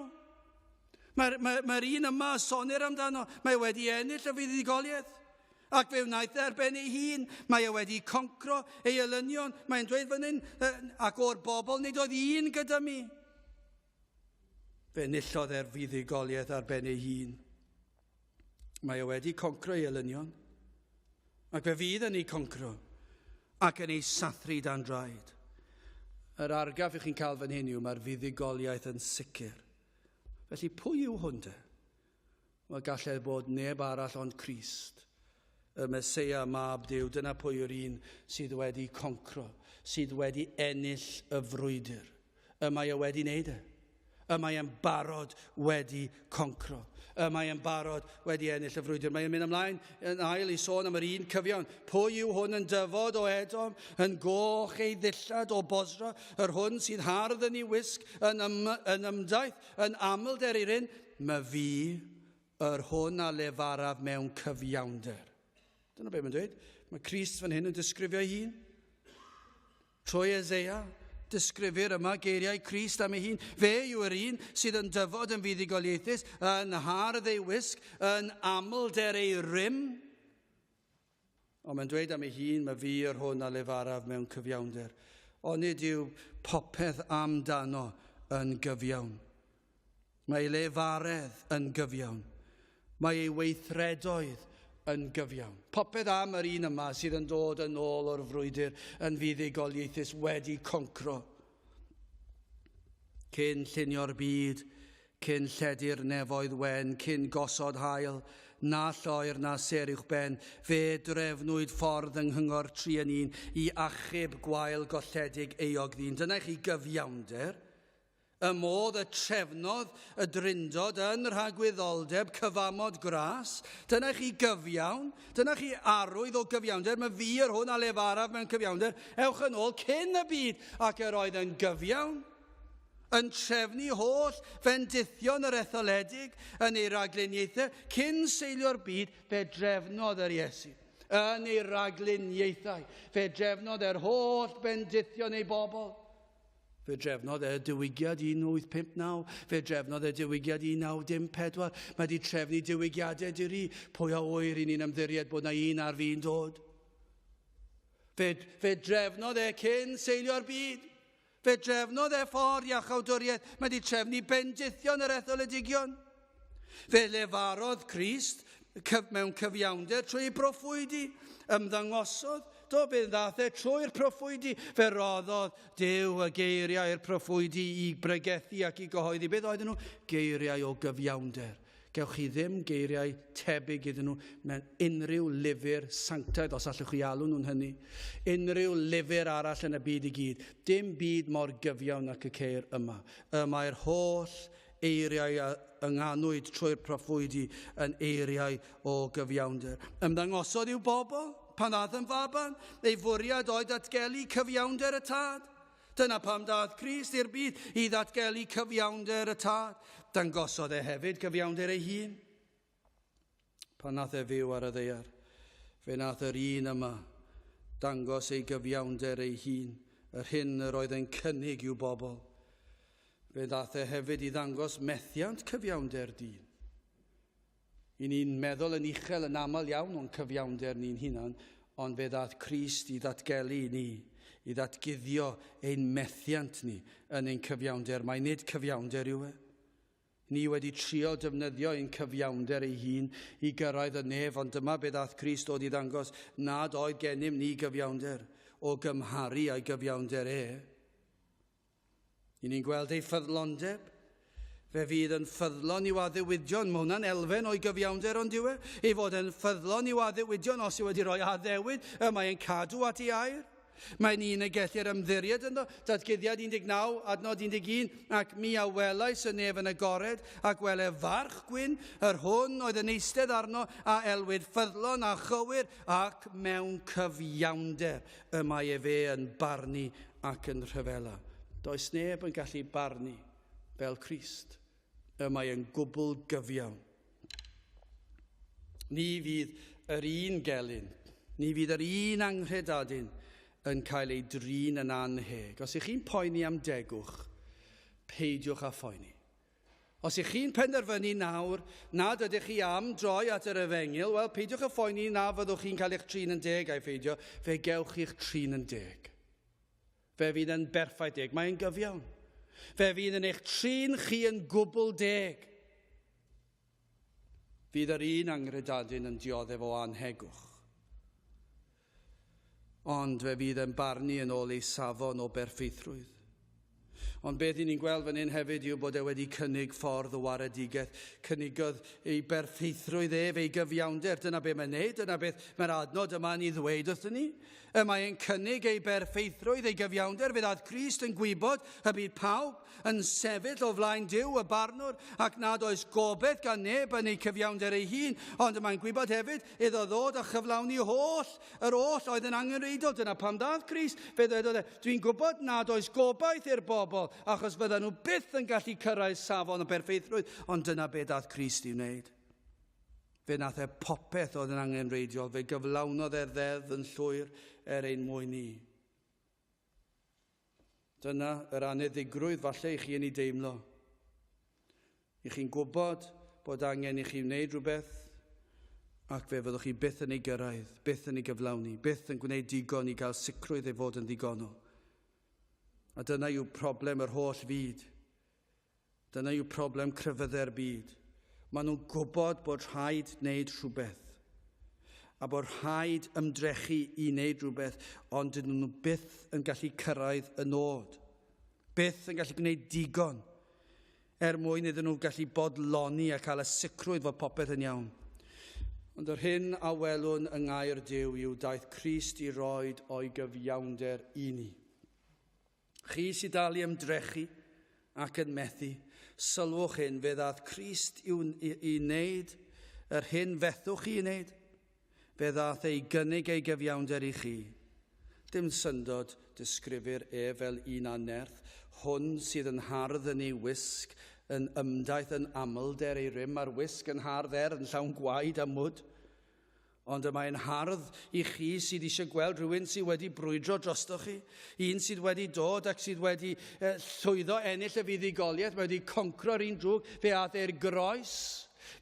Mae'r un yma sonir amdano. Mae wedi ennill y fuddugoliaeth. Ac fe wnaeth erbyn ei hun. Mae wedi concro ei elynion. Mae'n dweud fan hyn, ac o'r bobl nid oedd un gyda mi. Fe enillodd fuddugoliaeth arben ei hun. Mae wedi concro ei elynion, ac fe fydd yn ei concro, ac yn ei sathru dan draed. Yr argaf ych chi'n cael fan hyn yw, mae'r fuddugoliaeth yn sicr. Felly pwy yw hwn de? Mae gallai bod neb arall ond Crist, y Meseia mab Duw. Dyna pwy yw'r un sydd wedi concro, sydd wedi ennill y frwydr. Mae wedi wneud e. Mae e'n barod wedi concro. Mae e'n barod wedi ennill y frwydr. Mae'n mynd ymlaen yn ail i sôn am yr un cyfiawn. Pwy yw hwn yn dyfod o Edom, yn goch ei ddillad o Bosra, yr hwn sydd hardd yn ei wisg, yn ymdaith, yn amlder i'r un, mae fi, yr hwn a lefaraf mewn cyfiawnder. Dyna beth mae'n dweud. Mae Crist fan hyn yn disgrifio ei hun. Trwy Eseia, disgrifir yma geiriau Crist am ei hun. Fe yw'r un sydd yn dyfod yn fuddugoliaethus, yn hardd ei wisg, yn amlder ei rym. Ond mae'n dweud am ei hun, mae fi yr hwn a lefaraf mewn cyfiawnder. Ond nid yw popeth amdano yn gyfiawn. Mae ei lefaredd yn gyfiawn. Mae ei weithredoedd yn gyfiawn. Popeth am yr un yma sydd yn dod yn ôl o'r frwydr yn fuddugoliaethus wedi concro. Cyn llunio'r byd, cyn lledu'r nefoedd wen, cyn gosod hael, na lloer na ser uwch ben, fe drefnwyd ffordd yng nghyngor tri yn un I achub gwael golledig eog ddyn. Dyna chi gyfiawnder. Y modd y trefnodd y drindod yn rhagwyddoldeb cyfamod gras. Dyna chi gyfiawn. Dyna chi arwydd o gyfiawnder. Mae fi yr hwn a lefaraf mewn cyfiawnder. Ewch yn ôl cyn y byd ac yr oedd yn gyfiawn. Yn trefnu holl fendithion yr etholedig yn ei ragluniaethau cyn seilio'r byd fe drefnodd yr Iesu. Yn ei ragluniaethau fe drefnodd yr holl bendithion ei bobl. Fe drefnodd diwygiad 1859, fe drefnodd diwygiad 1914. Mae wedi trefnu diwygiadau diri. Pwy a oer I ni'n ymddiried bod na un ar fi'n dod. Fe drefnodd cyn seilio'r byd. Fe drefnodd ffordd iachawdwriaeth. Mae wedi trefnu bendithion yr etholedigion. Fe lefarodd Crist mewn cyfiawnder trwy proffwydi. Ymddangosodd. Do be ddath trwy'r proffwydi, fe roddodd Duw y geiriau i'r proffwydi I bregethu ac I gyhoeddi. Beth oedden nhw? Geiriau o gyfiawnder. Gewch chi ddim geiriau tebyg iddyn nhw mewn unrhyw lyfr sanctaidd, os allwch chi alw nhw'n hynny. Unrhyw lyfr arall yn y byd I gyd. Dim byd mor gyfiawn ac y ceir yma. Mae'r holl eiriau ynghanwyd trwy'r proffwydi yn eiriau o gyfiawnder. Ymddangosod i'w bobl. Pan ddath yn faban, ei fwriad oedd datgelu cyfiawnder y tad. Dyna pam dath Crist i'r byd I ddatgelu cyfiawnder y tad. Dangosodd hefyd cyfiawnder ei hun. Pan nath fyw ar y ddaear, fe nath yr un yma dangos ei gyfiawnder ei hun, yr hyn yr oedd yn cynnig i'w bobl. Fe nath hefyd I ddangos methiant cyfiawnder dyn. I ni'n meddwl yn uchel yn aml iawn o'n cyfiawnder ni'n hunan, ond fe ddath Crist I ddatgelu ni, I ddatguddio ein methiant ni yn ein cyfiawnder. Mae nid cyfiawnder yw Ni wedi trio defnyddio ein cyfiawnder ei hun I gyrraedd y nef, ond dyma be ddath Crist dod I ddangos nad oedd gennym ni gyfiawnder o gymharu a'i gyfiawnder I ni'n gweld ei ffyddlondeb. Fe fydd yn ffyddlon i'w addewidion. Mae hwnna'n elfen o'i gyfiawnder ond yw I fod yn ffyddlon i'w addewidion os yw wedi rhoi addewid, mae'n cadw at ei air. Mae'n un y gellir ymddiried ynddo. Datguddiad 19, adnod 11, ac mi a welais y nef yn agored, ac wele farch gwyn, yr hwn oedd yn eistedd arno, a elwyd ffyddlon a chywir, ac mewn cyfiawnder y mae fe yn barnu ac yn rhyfela. Does neb yn gallu barnu fel Crist, y mae yn gwbl gyfiawn. Ni fydd yr un gelyn, ni fydd yr un anghredadyn yn cael ei drin yn anheg. Os ych chi'n poeni am degwch, peidiwch â phoeni. Os ych chi'n penderfynu nawr nad ydych chi am droi at yr efengil, wel, peidiwch â phoeni na fyddwch chi'n cael eich trin yn deg a'i pheidio, fe gewch chi'ch trin yn deg. Fe fydd yn berffaith deg, mae'n gyfiawn. Fe fydd yn eich trin chi yn gwbl deg. Fydd yr un anghredadyn yn dioddef o anhegwch. Ond fe fydd yn barnu yn ôl ei safon o berffeithrwydd. Ond beth ni'n gweld fan hyn hefyd yw bod wedi cynnig ffordd o waredigaeth. Cynnigodd ei berffeithrwydd fe'i gyfiawnder. Dyna beth mae'n neud. Dyna beth mae'r adnod yma'n I ddweud wrthyn ni. Mae'n cynnig ei berffeithrwydd, ei gyfiawnder. Fe ddath Crist yn gwybod y bydd pawb yn sefyll o flaen Duw y barnwr ac nad oes gobeith gan neb yn ei cyfiawnder ei hun. Ond mae'n gwybod hefyd iddo ddod a chyflawni yr oll oedd yn angenreidiol. Dyna pam dath Crist. Fe ddwedodd dwi'n gwybod nad oes gobaith i'r bobl achos bydden nhw byth yn gallu cyrraedd safon o berffeithrwydd. Ond dyna be dath Crist I wneud. Fe nath popeth oedd yn angenreidiol. Fe gyflawnodd ddeddf yn llwyr ein mwyn ni. Dyna yr aneddigrwydd falle I chi yn ei deimlo. I chi'n gwybod bod angen I chi wneud rhywbeth ac fe fyddwch chi byth yn ei gyrraedd, byth yn ei gyflawni, byth yn gwneud digon I gael sicrwydd ei fod yn ddigonol. A dyna yw problem yr holl fyd. Dyna yw problem crefyddau'r byd. Maen nhw'n gwybod bod rhaid wneud rhywbeth. A bod rhaid ymdrechu I wneud rhywbeth, ond dyn nhw byth yn gallu cyrraedd y nod. Byth yn gallu gwneud digon. Mwyn iddyn nhw gallu bodloni a cael y sicrwydd fod popeth yn iawn. Ond yr hyn a welwn yng ngair Duw yw daeth Crist I roed o'i gyfiawnder I ni. Chi sydd dal I ymdrechu ac yn methu, sylwch hyn fe ddaeth Crist I wneud yr hyn fethwch chi I wneud. Fe ddaeth ei gynnig ei gyfiawnder I chi. Dim syndod disgrifir fel un anerth, hwn sydd yn hardd yn ei wisg, yn ymdaith yn amlder ei rym, a'r wisg yn hardd yn llawn gwaed a mwd. Ond mae'n hardd I chi sydd eisiau gweld rhywun sydd wedi brwydro drostoch chi, un sydd wedi dod ac sydd wedi llwyddo ennill y fuddugoliaeth, wedi concro'r un drwg, fe ath e'r groes,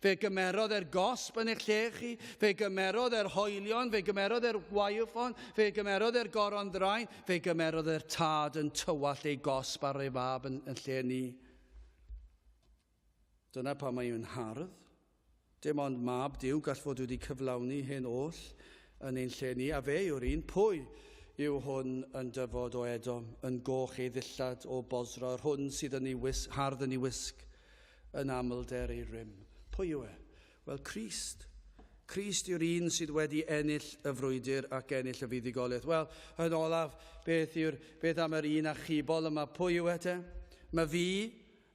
fe gymerodd e'r gosb yn eich lle chi, fe gymerodd e'r hoelion, fe gymerodd e'r gwaywffon, fe gymerodd e'r goron ddraen, fe gymerodd e'r tad yn tywall ei gosb ar ei fab yn lle ni. Dyna pa mae'n hardd. Dim ond mab Duw gall fod wedi cyflawni hyn oll yn ein lle ni, a fe yw'r un. Pwy yw hwn yn dyfod o Edom, yn goch ei ddillad o Bosra, hwn sydd yn ei hardd yn ei wisg, yn amlder ei rym. Pwy yw e? Wel, Crist. Crist yw'r un sydd wedi ennill y frwydr ac ennill y fuddugoliaeth. Wel, yn olaf, beth am yr un achubol yma? Pwy yw e? Mae fi,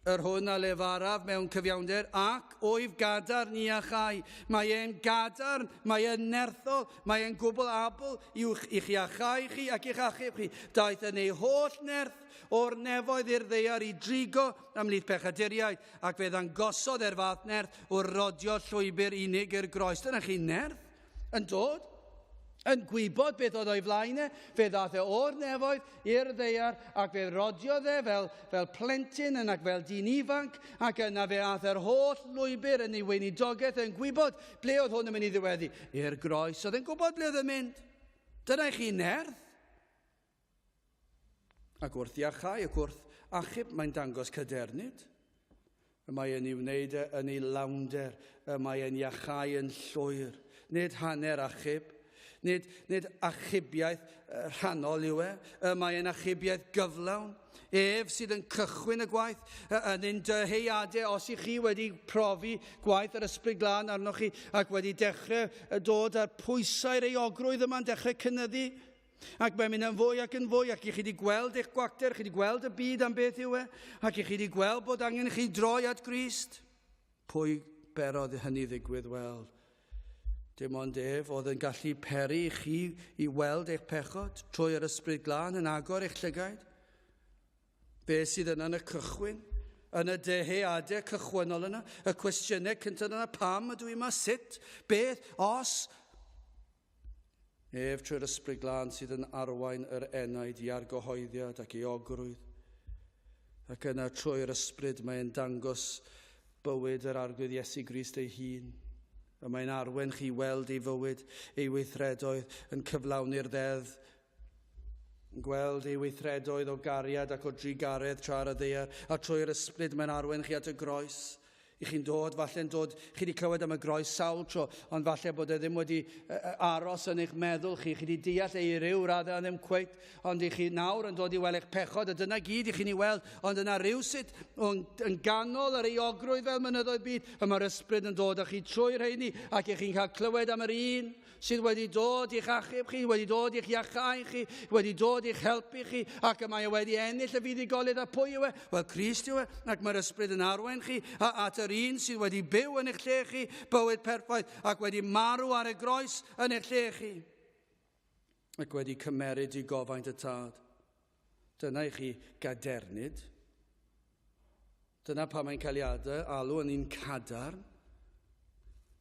yr hwn a lefaraf mewn cyfiawnder ac oif gadar ni a chai. Mae e'n gadarn, mae e'n nerthol, mae e'n gwbl abl i'ch iachau chi ac i'ch achub chi. Daeth yn ei holl nerth o'r nefoedd i'r ddeiar I drigo ymlith pechaduriaid ac fe ddangosod fath nerth o'r rodio llwybr unig i'r groes. Dyna chi nerth yn dod. Yn gwybod beth oedd o'i flaen fe ddath o'r nefoedd i'r ddeiar ac fe rodiodd fel plentyn ac fel dyn ifanc ac yna fe ath holl lwybr yn ei weinidogaeth yn gwybod ble oedd hwn yn mynd I ddiweddu. I'r groes, oedd yn gwybod ble oedd yn mynd. Dyna chi nerth. Ac wrth iachau, ac wrth achub, mae'n dangos cydernid. Mae e'n ei wneud yn ei lawnder, mae e'n iachau yn llwyr. Nid hanner achub, nid achubiaeth rhannol yw mae e'n achubiaeth gyflawn. Sydd yn cychwyn y gwaith yn ein dyheuadau os I chi wedi profi gwaith yr ysbryd glân arnoch chi ac wedi dechrau dod ar pwysau'r euogrwydd yma'n dechrau cynyddu. Ac mae'n mynd yn fwy ac I chi wedi gweld eich gwacter, chi wedi gweld y byd am beth yw ac I chi wedi gweld bod angen chi droi at Grist. Pwy berodd hynny ddigwydd? Wel, dim ond oedd yn gallu peri I chi I weld eich pechod trwy'r ysbryd glân yn agor eich llygaid. Be sydd yn y cychwyn, yn y deheuadau cychwynnol yna, y cwestiynau cyntaf yna, pam ydw I yma, sut, beth, os. Trwy'r ysbryd glân sydd yn arwain yr enaid I argyhoeddiad ac I ogrwydd. Ac yna trwy'r ysbryd mae'n dangos bywyd yr arglwydd Iesu Grist ei hun. A mae'n arwen chi weld ei fywyd, ei weithredoedd yn cyflawni'r ddedd. Gweld ei weithredoedd o gariad ac o drigaredd tra'r y ddeiar. A trwy'r ysbryd mae'n arwen chi at y groes. I chi'n dod, falle'n dod, chi wedi clywed am y groes sawl tro, ond falle bod ddim wedi aros yn eich meddwl chi. Chi wedi deall ei ryw raddau yn ddim cweit, ond I chi nawr yn dod I weld eich pechod, a dyna gyd I chi'n ei weld, ond yna rywsut yn ganol yr euogrwydd fel mynyddoedd byd, a mae'r ysbryd yn dod â chi trwy'r rheini, ac chi'n cael clywed am yr un sydd wedi dod i'ch achub chi, wedi dod i'ch iachau chi, wedi dod i'ch helpu chi, ac mae wedi ennill y fuddugoliaeth. A pwy yw Wel, Crist yw ac mae'r ysbryd yn arwain chi at yr un sydd wedi byw yn eich lle chi, bywyd perffaith, ac wedi marw ar y groes yn eich lle chi, ac wedi cymeryd I gofaint y tad. Dyna I chi gadernid. Dyna pa mae'n cael ei alw yn un cadarn.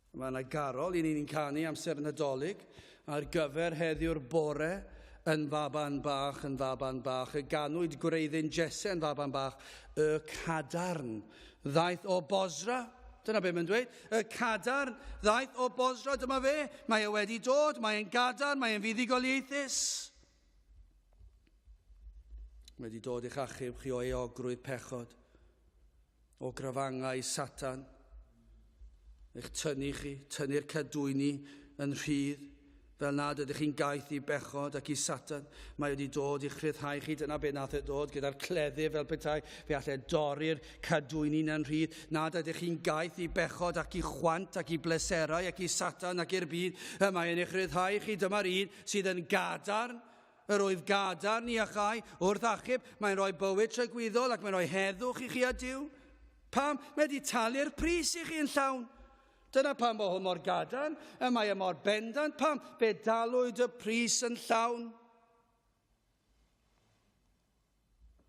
Mae yna garol I ni'n canu amser Nadolig ar gyfer heddiw'r bore yn faban bach, y ganwyd gwreiddyn Jesse yn faban bach, y cadarn ddaeth o Bosra. Dyna be mae'n dweud. Y cadarn ddaeth o Bosra, dyma fe. Mae wedi dod, mae'n gadarn, mae'n fuddugoliaethus. Wedi dod i'ch achub chi o euogrwydd pechod, o grafangau Satan. Eich tynnu chi, tynnu'r cadwyni yn rhydd, Fel nad ydych chi'n gaeth i bechod ac i Satan, mae wedi dod i chryddhau chi. Dyna be nath e dod gyda'r cleddyf fel petai fe allai dorri'r cadwyni'n yn rhydd. Nad ydych chi'n gaeth i bechod ac i chwant ac i bleserau ac i Satan ac i'r byd. Mae yn eich chryddhau chi. Dyma'r un sydd yn gadarn. Yr oedd gadarn i achau wrth achub. Mae'n rhoi bywyd trygwyddol ac mae'n rhoi heddwch i chi a Duw. Pam? Mae wedi talu'r pris i chi yn llawn. Dyna pam bod hwn mor gadarn, mae mor bendant. Pam? Fe dalwyd y pris yn llawn.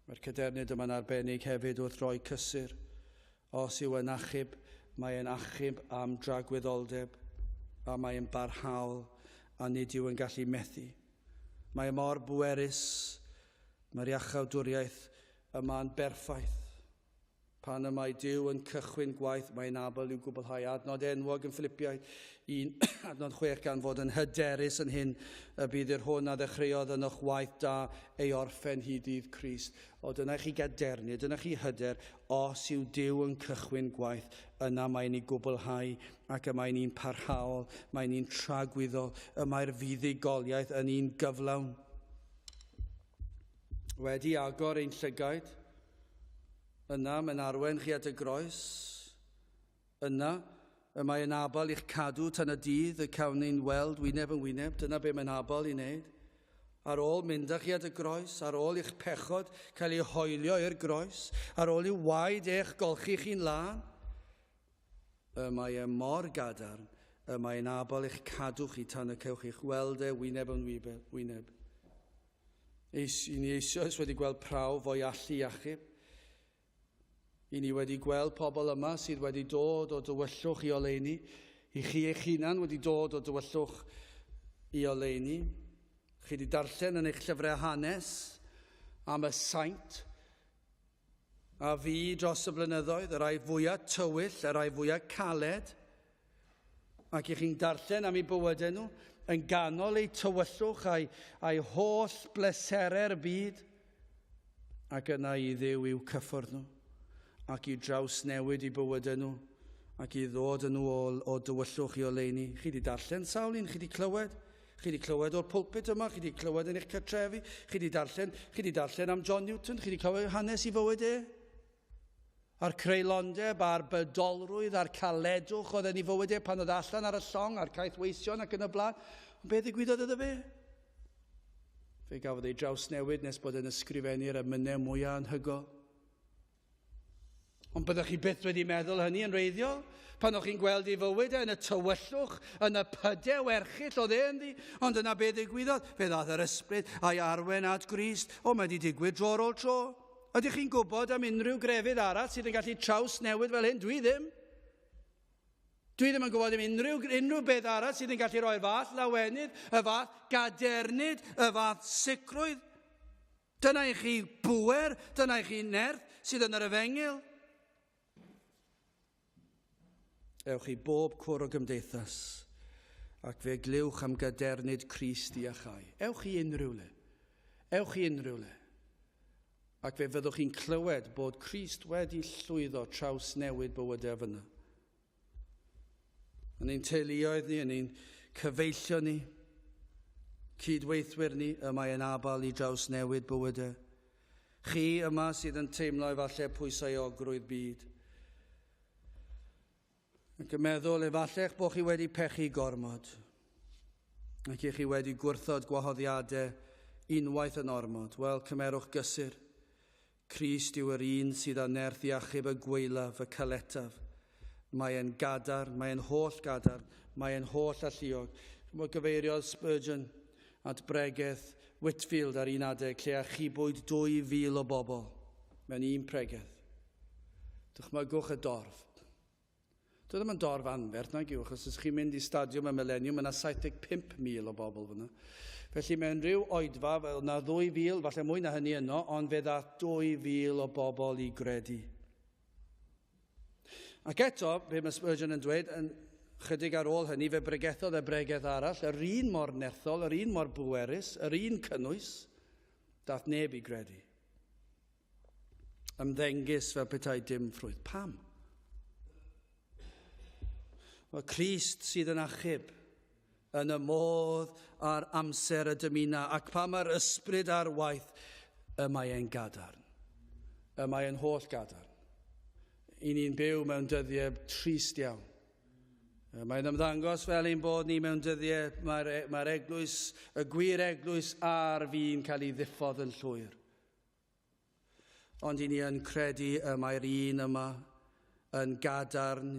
Mae'r cadernid yma'n arbennig hefyd wrth roi cysur. Os yw yn achub, mae yn achub am dragwyddoldeb, a mae yn barhaol, a nid yw yn gallu methu. Mae mor bwerus, mae'r iachawdwriaeth yma'n berffaith. Pan y mae Duw yn cychwyn gwaith, mae'n abel i'w gwblhau. Adnod enwog yn Philippiaid 1, adnod 6 gan fod yn hyderus yn hyn, y bydd yr hwn a ddechreuodd yn eich waith da ei orffen hyd dydd Crist. O, dyna chi gadernu, dyna chi hyder, os yw Duw yn cychwyn gwaith, yna mae'n ei gwblhau ac y mae'n un parhaol, mae'n un tragwyddol, y mae'r fuddugoliaeth yn un gyflawn. Wedi agor ein llygaid, yna mae'n arwen chi at y groes. Yna mae yn abal i'ch cadw tan y dydd y cawn ni'n weld wyneb yn wyneb. Dyna be mae'n abal i wneud. Ar ôl mynd â chi at y groes, ar ôl i'ch pechod cael ei hoelio i'r groes, ar ôl i'w waed eich golchi chi'n lan, mae mor gadarn, mae'n abal i'ch cadw chi tan y cewch i'ch weld e wyneb yn wyneb. I ni eisoes wedi gweld prawf o'i allu iachub. I ni wedi gweld pobl yma sydd wedi dod o dywyllwch i oleuni. I chi eich hunan wedi dod o dywyllwch i oleuni. Chi wedi darllen yn eich llyfrau hanes am y saint a fi dros y blynyddoedd, y rai fwyaf tywyll, y rai fwyaf caled. Ac i chi'n darllen am eu bywydau nhw yn ganol eu tywyllwch a'i holl bleserau'r byd. Ac yna i Dduw i'w cyffwrdd nhw. Ac i draws newid i bywydau nhw, ac i ddod yn nhw o dywyllwch i oleuni. Chi wedi darllen sawl un, chi wedi clywed? Chi wedi clywed o'r pulpit yma, chi wedi clywed yn eich cartrefi, chi wedi darllen am John Newton, chi wedi clywed hanes i fywyd e? A'r creulondeb, a'r bydolrwydd, a'r caledwch oedd yn ei fywyd e pan oedd allan ar y llong, a'r caethweision ac yn y blaen. Ond beth ddigwyddodd iddo fe? Fe gafodd ei draws newid nes bod yn ysgrifennu'r emynau mwyaf anhygoel. Ond byddwch chi byth wedi meddwl hynny yn reiddiol? Pan o'ch chi'n gweld ei fywyd yn y tywyllwch, yn y pydau werchill oedd e ynddi. Ond yna beth ddigwyddodd? Fe ddath yr ysbryd a'i arwen at Grist. O, mae wedi digwydd tro ar ôl tro. Ydych chi'n gwybod am unrhyw grefydd arall sydd yn gallu traws newid fel hyn? Dwi ddim. Dwi ddim yn gwybod am unrhyw beth arall sydd yn gallu roi'r fath lawenydd, y fath gadernid, y fath sicrwydd. Dyna i chi bwer, dyna i chi nerth sydd yn yr efengyl. Ewch i bob cwr o gymdeithas ac fe gliwch am gadernid Crist i achau. Ewch i unrhyw le. Ewch i unrhyw le. Ac fe fyddwch chi'n clywed bod Crist wedi llwyddo traws newid bywydau fyna. Yn ein teuluoedd ni, yn ein cyfeillio ni, cydweithwyr ni, mae yn abal i draws newid bywydau. Chi yma sydd yn teimlo efallai pwysauogrwydd byd. Ac yn meddwl efallai bod chi wedi pechu gormod. Ac chi wedi gwrthod gwahoddiadau unwaith yn ormod. Wel, cymerwch gysur. Crist yw yr un sydd â nerth i achub y gweilaf, y caletaf. Mae e'n gadarn, mae e'n holl gadarn, mae e'n holl alluog. Mae gyfeiriodd Spurgeon at bregeth Whitfield ar un adeg lle achubwyd 2,000 o bobl mewn un pregeth. Dychmygwch y dorf. Doedd ddim yn dorf anferth nag yw, achos os chi'n mynd i stadiwm y Millennium, yna 75,000 o bobl fyna. Felly mewn rhyw oedfa, fel yna 2,000, falle mwy na hynny yno, ond fe ddath 2,000 o bobl i gredu. Ac eto, be mae Spurgeon yn dweud, yn chydig ar ôl hynny, fe bregethodd y bregeth arall, yr un mor nerthol, yr un mor bwerus, yr un cynnwys, dath neb i gredu. Ymddengys fel petai dim ffrwyth. Pam? Mae Crist sydd yn achub yn y modd a'r amser y dymuno, ac pa mae'r ysbryd ar waith, y mae e'n gadarn. Y mae e'n holl gadarn. I ni'n byw mewn dyddiau trist iawn. Mae'n ymddangos fel ein bod ni mewn dyddiau, mae'r eglwys, y gwir eglwys a'r fi'n cael ei ddiffodd yn llwyr. Ond i ni yn credu y mae'r un yma yn gadarn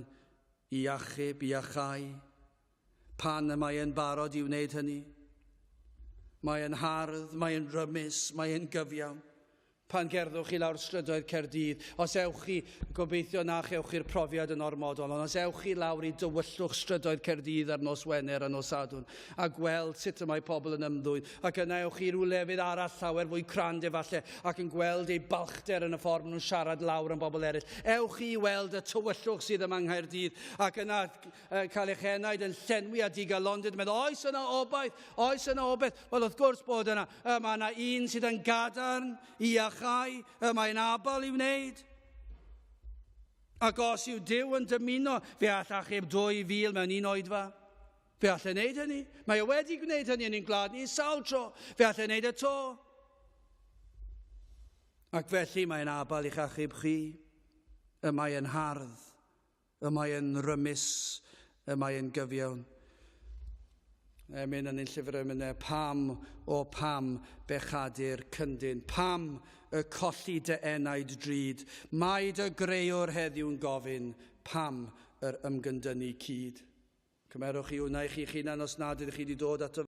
i achub, i achau. Pan y mae e'n barod i wneud hynny. Mae e'n hardd, mae e'n rymus, mae e'n gyfiawn. Pan gerddwch chi lawr strydoedd Caerdydd, os ewch chi, gobeithio na chewch chi'r profiad yn ormodol, ond os ewch chi lawr i dywyllwch strydoedd Caerdydd ar nos Wener a nos Sadwrn, a gweld sut y mae pobl yn ymddwyn, ac yna ewch chi rhyw lefydd arall llawer fwy crand efallai, ac yn gweld eu balchder yn y ffordd maen nhw'n siarad lawr yn bobl eraill. Ewch chi i weld y tywyllwch sydd yma yng Nghaerdydd, ac yna cael eich enaid yn llenwi a digalondyd, meddwl, oes yna obaith, oes yna obaith. Wel, wrth gwrs bod yna, mae yna un sydd yn gadarn i achau, mae'n abal i wneud. Ac os yw Duw yn dymuno, fe all achub 2,000 mewn un oedfa. Fe all ei wneud hynny. Mae e wedi gwneud hynny yn ein gwlad ni sawl tro. Fe all ei wneud y to. Ac felly mae'n abal i'ch achub chi. Y mae e'n hardd. Y mae e'n rymus. Y mae e'n gyfiawn. Mynd yn ein llyfr yma, pam o pam bechadur cyndyn, pam y colli dy enaid drud, mae dy greuwr heddiw'n gofyn, pam yr ymgyndynnu cyd. Cymerwch chi hwnna i chi'ch hunan os nad ydych chi wedi dod at y